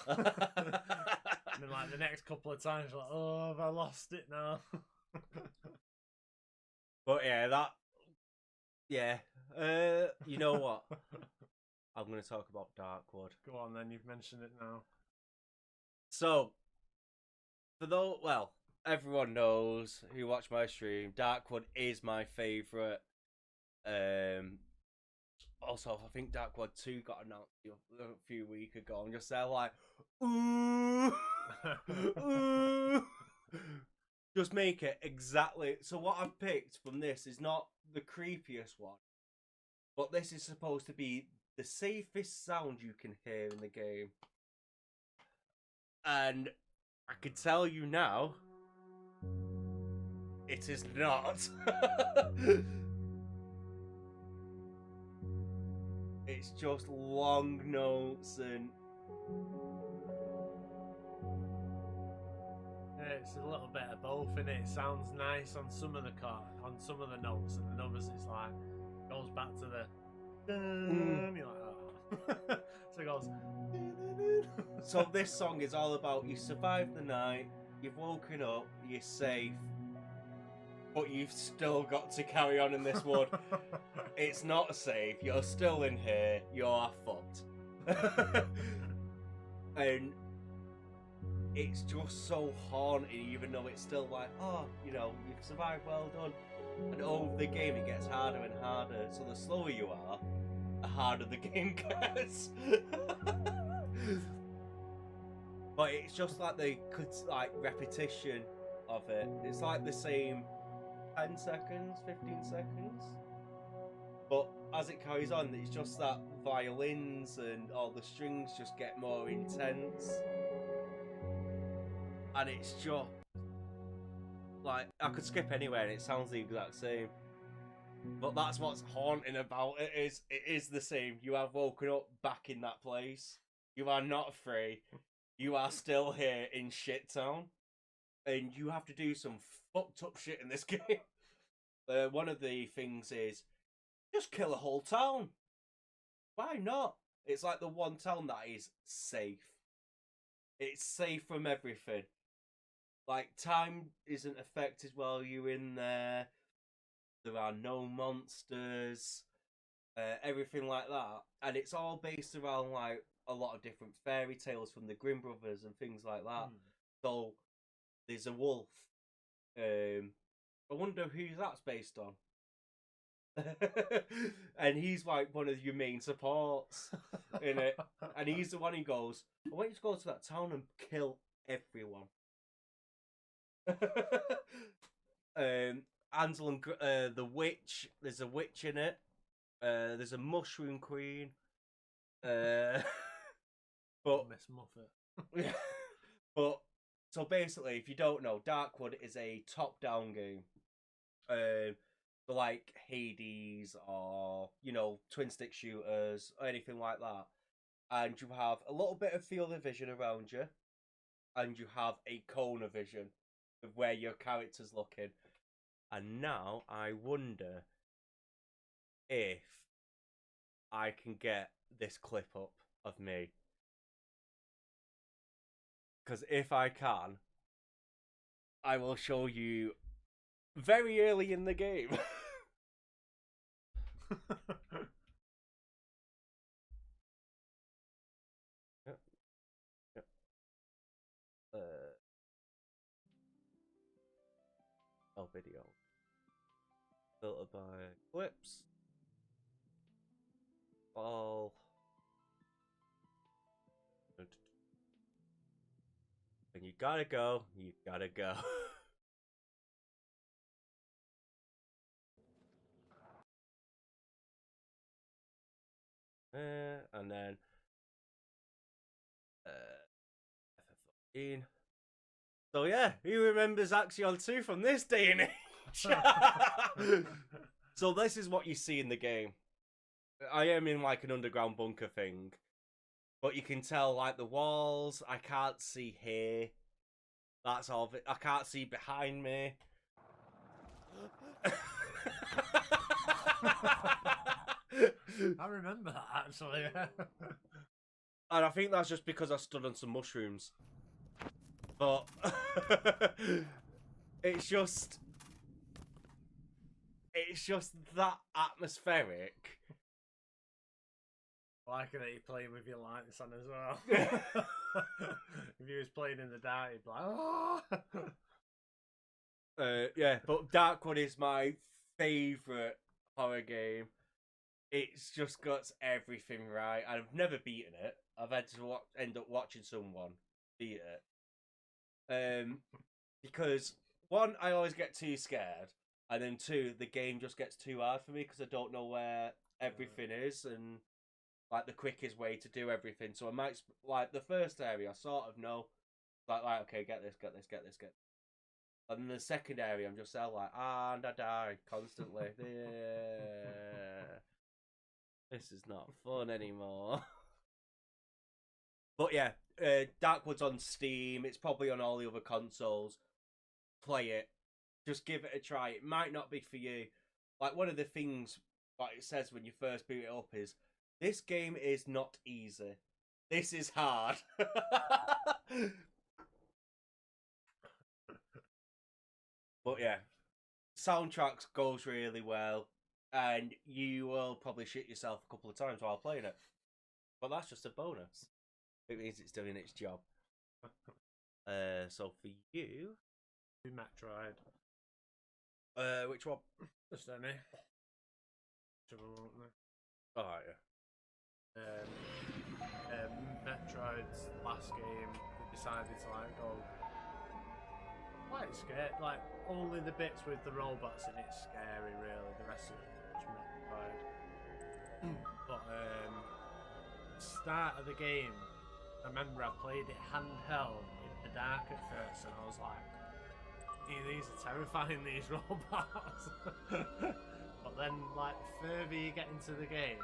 and then like the next couple of times, you're like, oh, have I lost it now? But yeah, you know what? I'm going to talk about Darkwood. Go on, then. You've mentioned it now. So, everyone knows who watched my stream. Darkwood is my favourite. Also, I think Darkwood 2 got announced a few weeks ago. I'm just there like, ooh, ooh. Just make it exactly. So what I've picked from this is not the creepiest one, but this is supposed to be the safest sound you can hear in the game. And I can tell you now, it is not. It's just long notes and... Yeah, it's a little bit of both, innit? It sounds nice on some of the notes, and then others it's like goes back to the dun, you're like, oh. So it goes. So this song is all about you survived the night, you've woken up, you're safe, but you've still got to carry on in this wood. It's not safe, you're still in here, you're fucked. And it's just so haunting, even though it's still like, oh, you know, you've survived, well done. And over the game it gets harder and harder, so the slower you are, the harder the game gets. But it's just like the repetition of it. It's like the same 10 seconds, 15 seconds. But as it carries on, it's just that violins and all the strings just get more intense. And it's just like, I could skip anywhere and it sounds the exact same. But that's what's haunting about it is the same. You have woken up back in that place. You are not free. You are still here in Shit Town. And you have to do some fucked up shit in this game. One of the things is, just kill a whole town. Why not? It's like the one town that is safe. It's safe from everything. Like, time isn't affected while you're in there. There are no monsters. everything like that, and it's all based around like a lot of different fairy tales from the Grimm brothers and things like that. So there's a wolf. I wonder who that's based on. And he's like one of your main supports in it, and he's the one who goes, "I want you to go to that town and kill everyone." Ansel and the witch. There's a witch in it. There's a mushroom queen. But Miss Muffet. but so basically, if you don't know, Darkwood is a top-down game. For like Hades or twin stick shooters or anything like that, and you have a little bit of field of vision around you, and you have a cone of vision of where your character's looking. And now I wonder if I can get this clip up of me, because if I can, I will show you very early in the game. Video filtered by clips. All and you gotta go. And then FF14. So yeah, who remembers Axion 2 from this day and age? So this is what you see in the game. I am in like an underground bunker thing, but you can tell like the walls. I can't see here. That's all of it. I can't see behind me. I remember that actually. And I think that's just because I stood on some mushrooms. But it's just that atmospheric. Like that you're playing with your lights on as well. If you was playing in the dark, you'd be like, oh. Yeah, but Darkwood is my favourite horror game. It's just got everything right. I've never beaten it. I've had to end up watching someone beat it. Because one, I always get too scared, and then two, the game just gets too hard for me because I don't know where everything is and like the quickest way to do everything. So I might like the first area, I sort of know, like okay, get this. And then the second area, I'm just there like, and I die constantly. This is not fun anymore. But yeah, Darkwood's on Steam. It's probably on all the other consoles. Play it. Just give it a try. It might not be for you. Like one of the things like it says when you first boot it up is, this game is not easy. This is hard. But yeah, soundtracks goes really well, and you will probably shit yourself a couple of times while playing it. But that's just a bonus. It means it's doing its job. So for you, Metroid. Which one? Just any. Oh yeah. Metroid's last game, they decided to like go quite scared. Like only the bits with the robots in it's scary, really. The rest of it is Metroid. But start of the game, I remember I played it handheld in the dark at first, and I was like, these are terrifying, these robots. But then, like, the further you get into the game,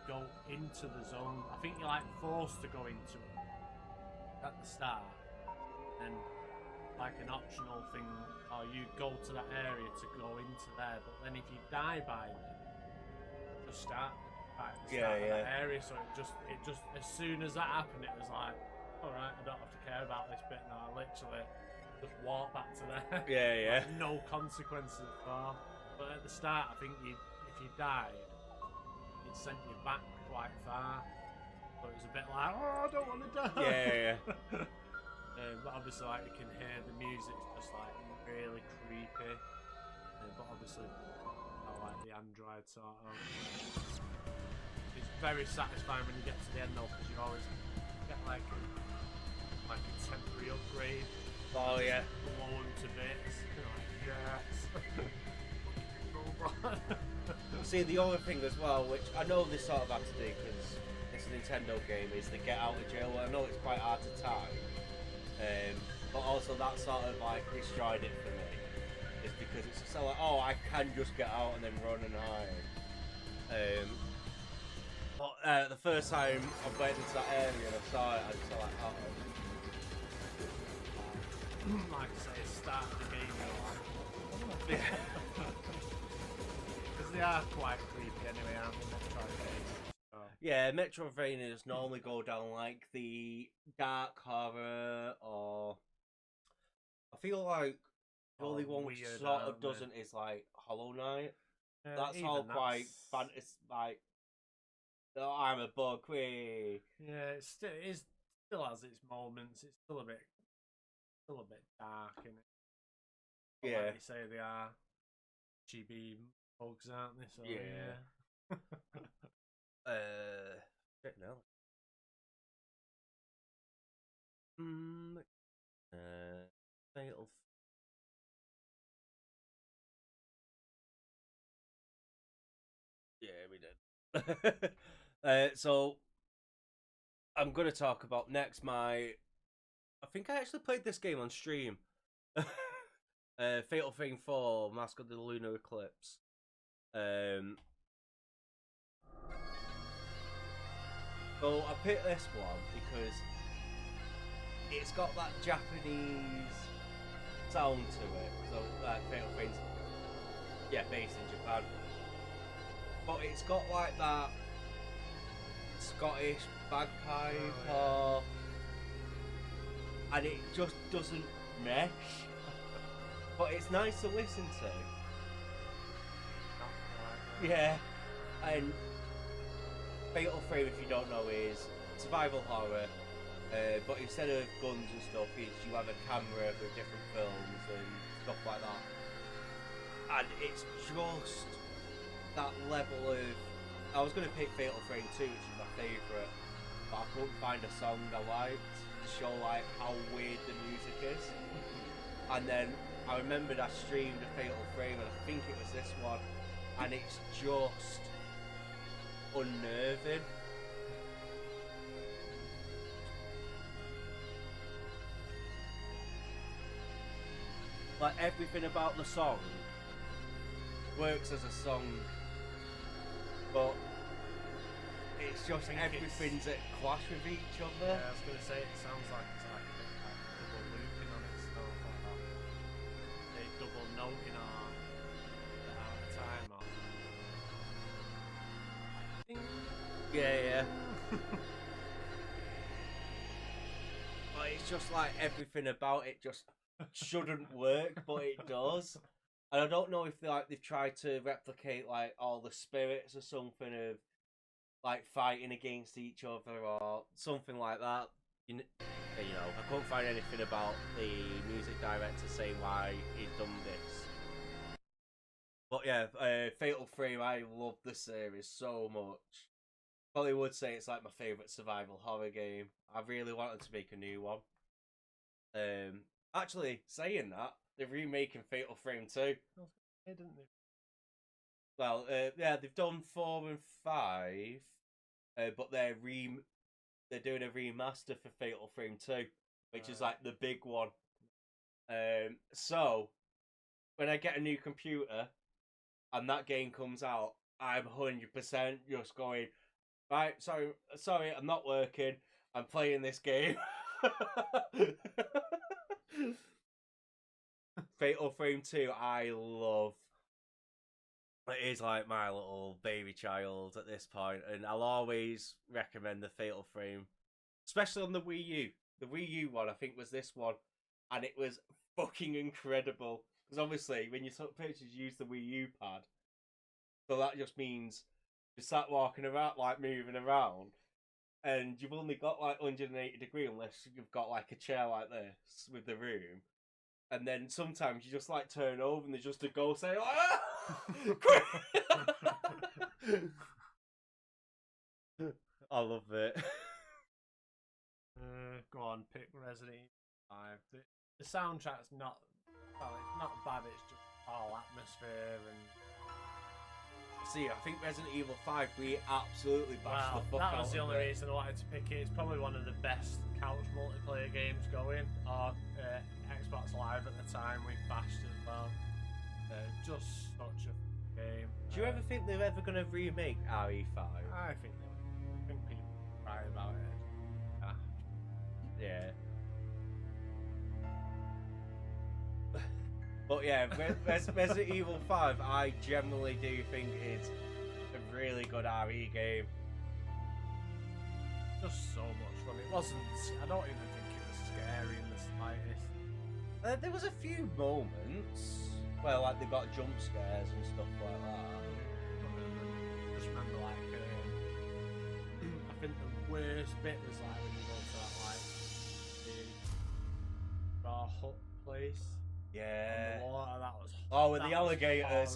go into the zone. I think you're like forced to go into it at the start, and like an optional thing, or you go to that area to go into there. But then if you die by then, just start back at the start of that area. So it just as soon as that happened, it was like, all right, I don't have to care about this bit now. I literally just walk back to there. Yeah. Like, no consequences at all. But at the start, I think if you died, sent you back quite far. So it was a bit like, oh, I don't want to die. Yeah. But obviously, like, you can hear the music's just like really creepy. But obviously, I like the Android sort of. It's very satisfying when you get to the end though, because you always get like a temporary upgrade. Oh yeah. Blown to bits. You're like, yes. Robot. See, the other thing as well, which I know they sort of have to do because it's a Nintendo game, is the get out of jail. I know it's quite hard to time, but also that sort of like destroyed it for me. Is because it's just like, oh, I can just get out and then run and hide. But the first time I went into that area and I saw it, I just like, oh. Like I say, start the game, you're like, because they are quite creepy anyway, aren't they? Metroidvania. So. Yeah, Metroidvanias normally go down like the dark horror, or I feel like the only one which weird, sort of aren't they? doesn't is like Hollow Knight. That's Even all quite fun. It's like, oh, I'm a bug. Wee. Yeah, it still has its moments. It's still a bit dark, isn't it? But Yeah. like you say, they are chibi bugs, aren't they? So Yeah. Shit, no. Fatal. Yeah, we did. So I'm gonna talk about next I think I actually played this game on stream. Fatal Frame 4, Mask of the Lunar Eclipse. So I picked this one because it's got that Japanese sound to it. So Fatal Frame's, yeah, based in Japan. But it's got like that Scottish bagpipe, and it just doesn't mesh. But it's nice to listen to. Yeah, and Fatal Frame, if you don't know, is survival horror. But instead of guns and stuff, you have a camera with different films and stuff like that. And it's just that level of. I was going to pick Fatal Frame 2, which is my favourite, but I couldn't find a song I liked to show like how weird the music is. And then I remembered I streamed a Fatal Frame, and I think it was this one, and it's just unnerving. Like everything about the song works as a song, but it's just everything's at clash with each other. Yeah, I was going to say, it sounds like it's like a bit like double looping on itself, like that. They double noting on the out of time or. Yeah. But it's just like everything about it just shouldn't work, but it does. And I don't know if they've tried to replicate like all the spirits or something of like fighting against each other or something like that. You know, I couldn't find anything about the music director saying why he'd done this. But yeah, Fatal Frame, I love the series so much. Probably would say it's like my favourite survival horror game. I really wanted to make a new one. Actually, saying that, they're remaking Fatal Frame 2. Didn't they? Well, yeah, they've done 4 and 5, but they're doing a remaster for Fatal Frame 2, which is like the big one. So when I get a new computer and that game comes out, I'm 100% just going, right, sorry, I'm not working. I'm playing this game. Fatal Frame 2, I love. It is like my little baby child at this point, and I'll always recommend the Fatal Frame, especially on the Wii U. The Wii U one, I think, was this one, and it was fucking incredible. Because obviously, when you took pictures, you use the Wii U pad, so that just means You sat walking around, like moving around, and you've only got like 180 degree unless you've got like a chair like this with the room. And then sometimes you just like turn over and there's just a ghost saying, "Ah!" I love it. Go on, pick Resident Evil 5. The soundtrack's not, well, it's not bad. It's just all atmosphere and. See, I think Resident Evil 5 we absolutely bashed Wow, the fuck that out was the of only it. reason I wanted to pick it. It's probably one of the best couch multiplayer games going. Or Xbox Live at the time we bashed as well. Just such a game. Do you ever think they're ever going to remake RE5? I think people cry about it. Yeah. But yeah, Resident Evil 5, I generally do think it's a really good RE game. Just so much fun. It wasn't. I don't even think it was scary in the slightest. There was a few moments where like they got jump scares and stuff like that. I just remember like I think the worst bit was like when you go to that like the bar hut place. Yeah. On the water, that was. Oh, with that the was alligators.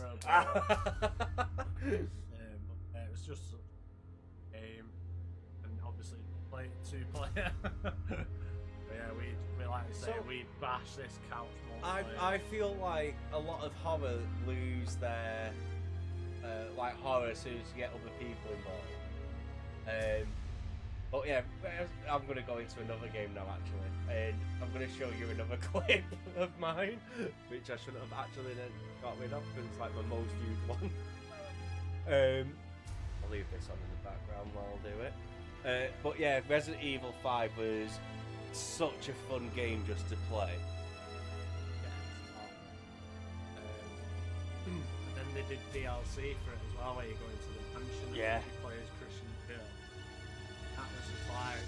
but it was just such a game, and obviously play it 2-player. But yeah, we like to say So- we bash this couch multiplayer. I feel like a lot of horror lose their like horror as soon as you get other people involved. But yeah, I'm going to go into another game now actually, and I'm going to show you another clip of mine, which I shouldn't have actually then got rid of because it's like my most viewed one. I'll leave this on in the background while I'll do it. But yeah, Resident Evil 5 was such a fun game just to play. And then they did DLC for it as well, where you go into the mansion and Yeah. you play as Christian Bale. That was just like,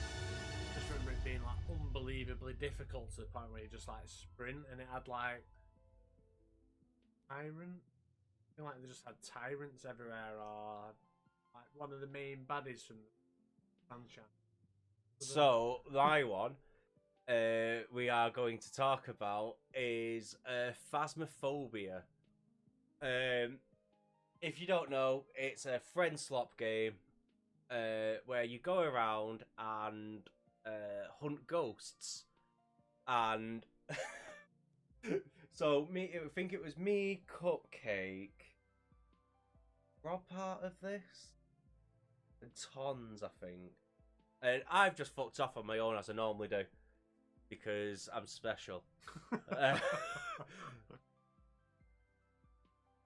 just remember it being like unbelievably difficult to the point where you just like sprint, and it had like tyrant. I feel like they just had tyrants everywhere, or like one of the main baddies from the franchise. So, my one we are going to talk about is Phasmophobia. If you don't know, it's a friend slop game where you go around and hunt ghosts. And so, I think it was me, Cupcake, Rob part of this, and Tons, I think. And I've just fucked off on my own as I normally do because I'm special.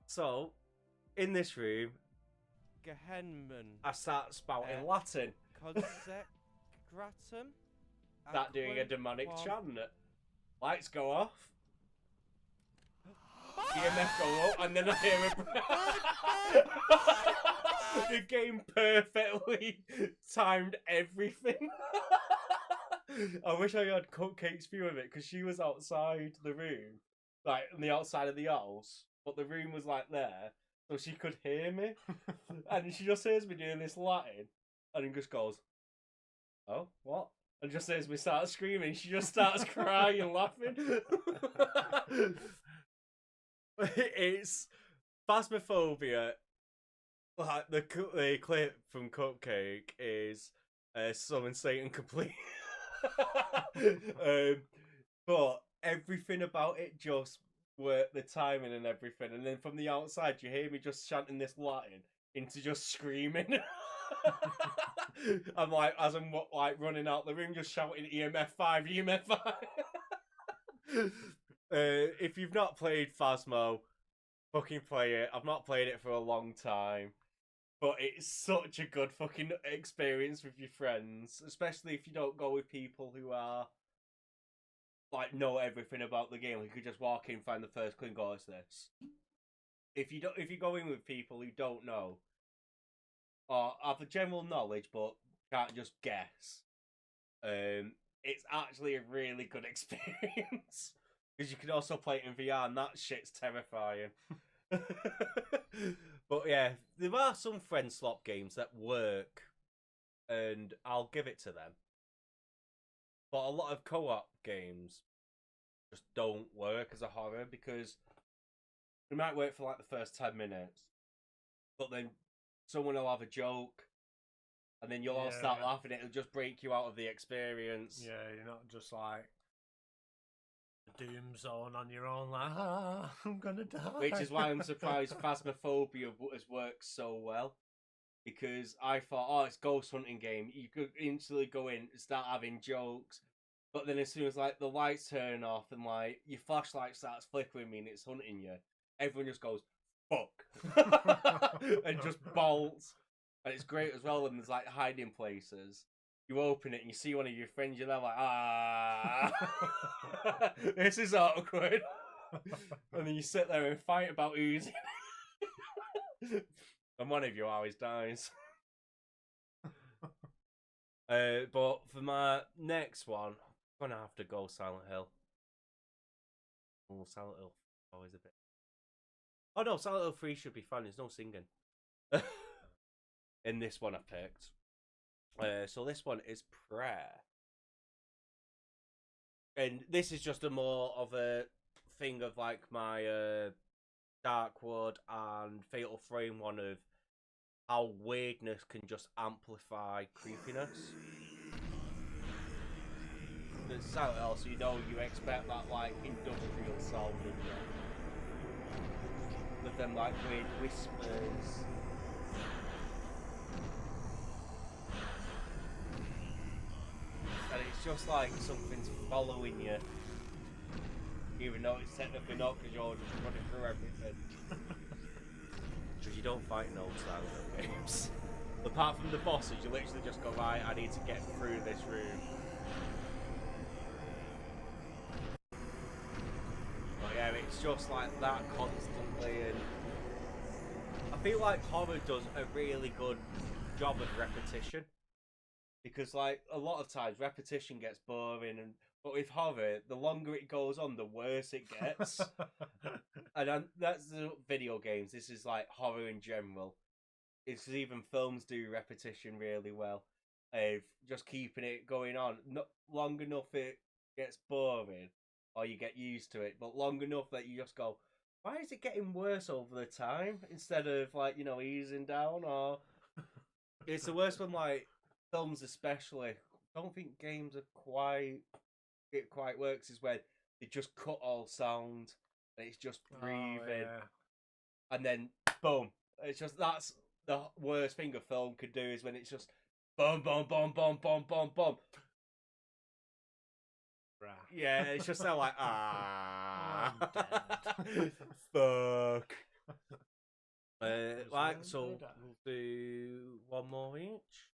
So, in this room, Gehenman. I start spouting Uh, Latin. Consecratum. Start doing a demonic chant. Lights go off. EMF go up, and then I hear a. The game perfectly timed everything. I wish I had Cupcake's view of it because she was outside the room, like on the outside of the house, but the room was like there, so she could hear me, and she just hears me doing this Latin, and then just goes, "Oh, what?" And just as we start screaming, she just starts crying and laughing. It's Phasmophobia. Like the clip from Cupcake is Summon Satan complete. But everything about it just worked, the timing and everything. And then from the outside, you hear me just chanting this Latin into just screaming. I'm like, as I'm like running out the room, just shouting EMF 5, EMF 5. If you've not played Phasmo, fucking play it. I've not played it for a long time, but it's such a good fucking experience with your friends, especially if you don't go with people who are like know everything about the game. You could just walk in, find the first clue, and go, "It's this." If you go in with people who don't know or have a general knowledge but can't just guess, it's actually a really good experience. Because you can also play it in VR, and that shit's terrifying. But yeah, there are some friend slop games that work, and I'll give it to them. But a lot of co-op games just don't work as a horror because they might work for like the first 10 minutes, but then someone will have a joke, and then you'll all start laughing. It'll just break you out of the experience. Yeah, you're not just like the doom zone on your own, like, I'm gonna die. Which is why I'm surprised Phasmophobia has worked so well. Because I thought, oh, it's ghost hunting game. You could instantly go in and start having jokes. But then as soon as like the lights turn off and like your flashlight starts flickering and it's hunting you, everyone just goes, fuck. And just bolts. And it's great as well when there's like hiding places. You open it and you see one of your friends, you're there like, this is awkward. And then you sit there and fight about who's and one of you always dies. But for my next one, I'm gonna have to go Silent Hill. Oh, Silent Hill always a bit. Oh no, Silent Hill 3 should be fun. There's no singing. In this one I picked. So this one is Prayer. And this is just a more of a thing of like my Darkwood and Fatal Frame one of how weirdness can just amplify creepiness. It's Silent Hill, so you expect that like industrial sound in there. With them like weird whispers. And it's just like something's following you. Even though it's technically not because you're just running through everything. Because you don't fight in old Silent Hill games. Apart from the bosses, you literally just go, right, I need to get through this room. But yeah, it's just like that constantly, and I feel like horror does a really good job of repetition. Because like a lot of times repetition gets boring, but with horror, the longer it goes on, the worse it gets. And that's the video games. This is like horror in general. It's even films do repetition really well. Just keeping it going on, not long enough it gets boring, or you get used to it, but long enough that you just go, why is it getting worse over the time instead of like easing down? Or it's the worst when like films especially. I don't think games are quite works is when they just cut all sound and it's just breathing, and then boom. It's just that's the worst thing a film could do is when it's just boom, boom, boom, boom, boom, boom, boom. Yeah, it's just so like fuck. Like so, we'll do one more each.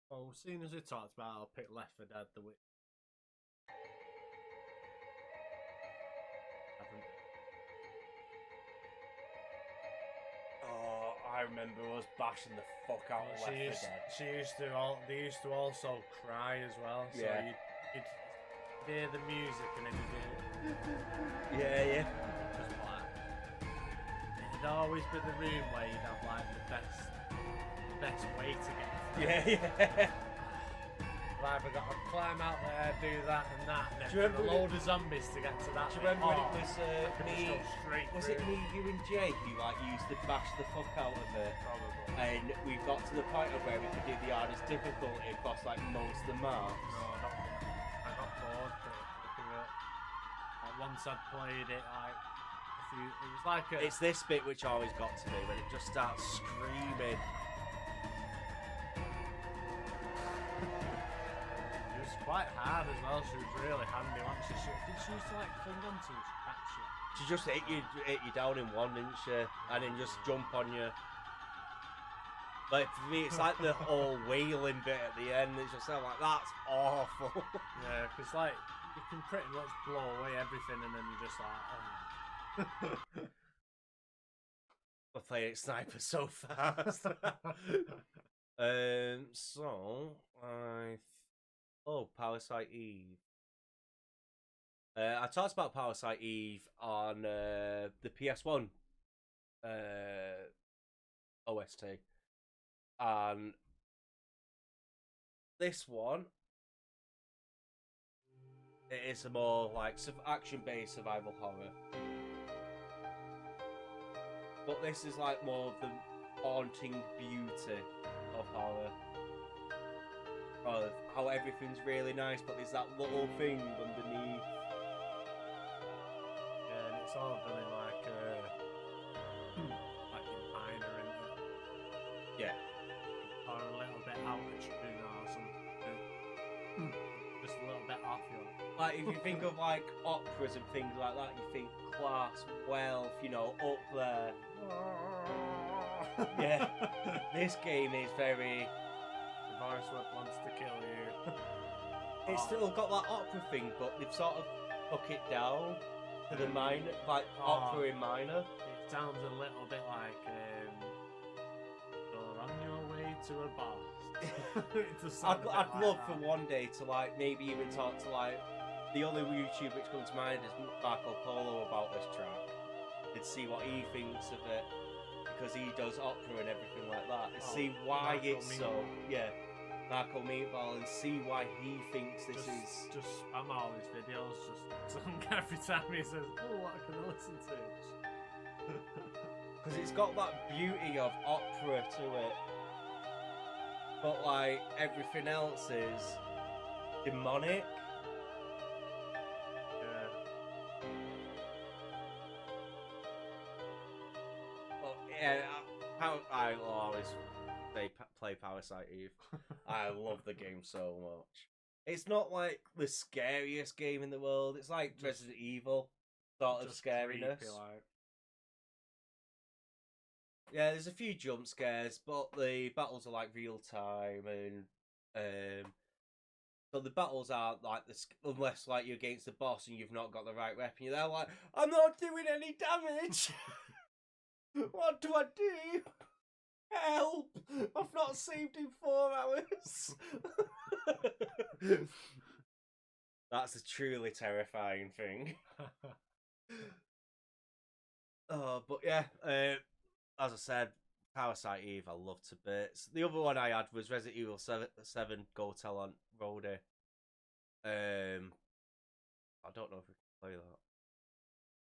Well, seeing as we talked about, I'll pick Left 4 Dead, The Witch. Oh, I remember us bashing the fuck out of Left 4 Dead. They used to also cry as well. So Yeah. you'd hear the music and then you'd hear. Yeah. Just like, it'd always be the room where you'd have like the best way to get through. Yeah. I've either got to climb out there, do that and that, and then Do you remember a load of zombies to get to that. Do you remember when it was me? Was it me, you, and Jake who like used to bash the fuck out of it? Probably. And we got to the point of where we could do the hardest difficulty across like most of the maps. No, I got bored pretty much. Like once I'd played it, like it was like a. It's this bit which always got to me when it just starts screaming. It was quite hard as well. She was really handy. Once she used to like cling on to you to catch you. She just hit you down in one, didn't she? And then just jump on you. Like for me, it's like the whole wailing bit at the end. It's just like that's awful. Yeah, because like you can pretty much blow away everything, and then you're just like, oh. We're playing sniper so fast. So Parasite Eve. I talked about Parasite Eve on the PS1 OST, and this one, it is a more like action-based survival horror, but this is like more of the haunting beauty of horror. Of how everything's really nice, but there's that little thing underneath. Yeah, and it's all done in like in minor, and Yeah. or a little bit out of tune or something. Just a little bit off your. Like if you think of like operas and things like that, you think class, wealth, you know, up there. Yeah. This game is very. Boris wants to kill you. It's still got that opera thing, but they've sort of took it down to the minor, like opera in minor. It sounds a little bit like you're on your way to a boss. It does sound a bit I'd like love that. for one day to like maybe even talk to like the only YouTube which comes to mind is Marco Polo about this track and see what he thinks of it, because he does opera and everything like that, and see why Marco it's so Marco Meatball, and see why he thinks this is. Just spam all his videos, just song every time he says, "Oh, what can I listen to?" Because it's got that beauty of opera to it, but like everything else is demonic. Yeah. But yeah, I will always say play Parasite Eve. I love the game so much. It's not like the scariest game in the world. It's like Resident Evil sort of Just scariness. creepy, like. Yeah, there's a few jump scares, but the battles are like real time, and so the battles aren't like unless like you're against the boss and you've not got the right weapon. You're there like, I'm not doing any damage. What do I do? Help! I've not saved in 4 hours. That's a truly terrifying thing. But yeah, as I said, Parasite Eve I love to bits. The other one I had was Resident Evil 7 Go Tell on Roadie. I don't know if we can play that.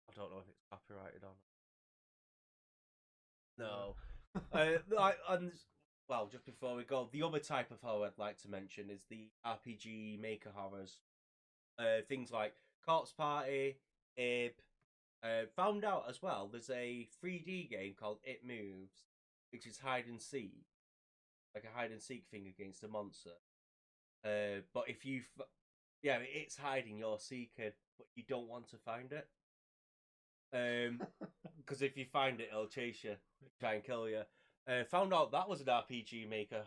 I don't know if it's copyrighted or not. No. Well, just before we go, the other type of horror I'd like to mention is the RPG maker horrors. Things like Corpse Party, Abe. Found out as well, there's a 3D game called It Moves, which is hide and seek, like a hide and seek thing against a monster. But if you, it's hiding, you're seeking, but you don't want to find it. Because if you find it, it'll chase you, try and kill you. Found out that was an RPG maker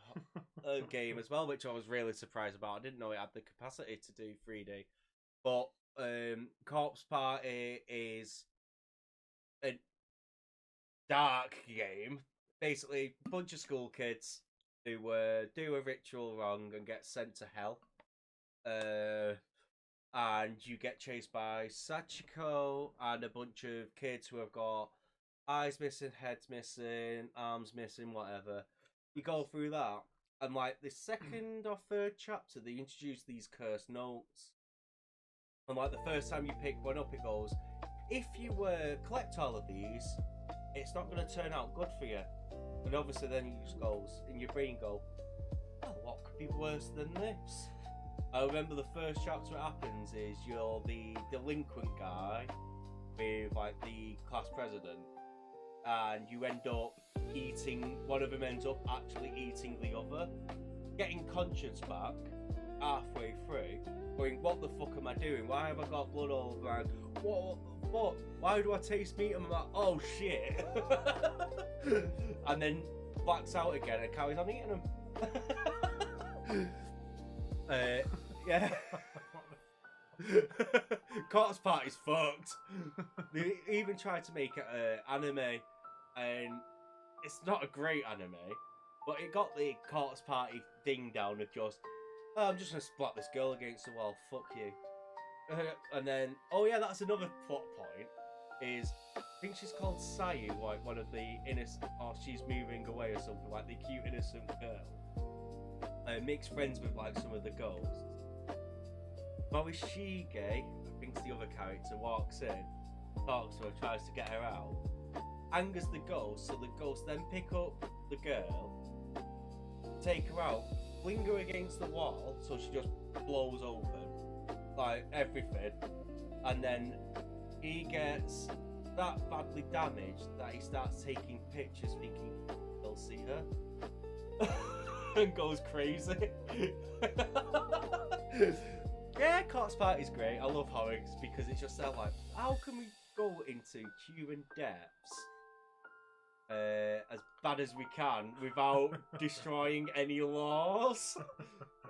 game as well, which I was really surprised about. I didn't know it had the capacity to do 3D. But Corpse Party is a dark game. Basically, a bunch of school kids who do a ritual wrong and get sent to hell. And you get chased by Sachiko and a bunch of kids who have got eyes missing, heads missing, arms missing, whatever. You go through that, and like the second or third chapter, they introduce these cursed notes. And like the first time you pick one up, it goes, if you collect all of these, it's not going to turn out good for you. And obviously then it just goes, in your brain go, oh, what could be worse than this? I remember the first chapter it happens is you're the delinquent guy with like the class president, and you end up eating, one of them ends up actually eating the other, getting conscience back halfway through, going, what the fuck am I doing? Why have I got blood all over my... What the fuck? Why do I taste meat? And I'm like, oh shit. And then blacks out again and carries on eating them. Yeah. Corpse Party's fucked. They even tried to make it anime, and it's not a great anime, but it got the Corpse Party thing down of just, oh, I'm just gonna splat this girl against the wall, fuck you. And then, oh yeah, that's another plot point. Is I think she's called Sayu, like one of the innocent, or she's moving away or something, like the cute innocent girl. Makes friends with like some of the ghosts. But with Shige, I think's the other character, walks in, talks to her, tries to get her out, angers the ghost, so the ghost then pick up the girl, take her out, fling her against the wall, so she just blows open, like everything, and then he gets that badly damaged that he starts taking pictures thinking they'll see her and goes crazy. Yeah, Corpse Party's great. I love horrors because it's just so like, how can we go into human depths as bad as we can without destroying any laws?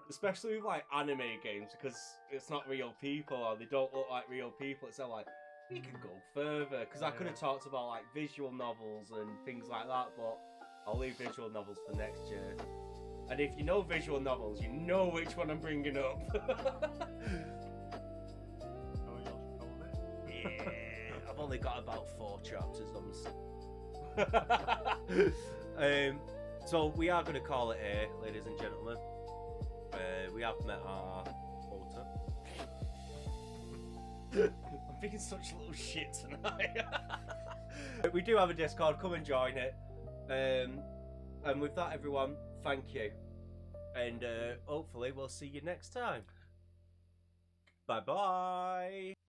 Especially with like anime games, because it's not real people or they don't look like real people. It's so like, we can go further, because I could have talked about like visual novels and things like that, but I'll leave visual novels for next year. And if you know visual novels, you know which one I'm bringing up. Yeah, I've only got about 4 chapters on. So we are going to call it here, ladies and gentlemen. We have met our author. I'm being such little shit tonight. We do have a Discord, come and join it. And with that, everyone, thank you. And hopefully we'll see you next time. Bye bye.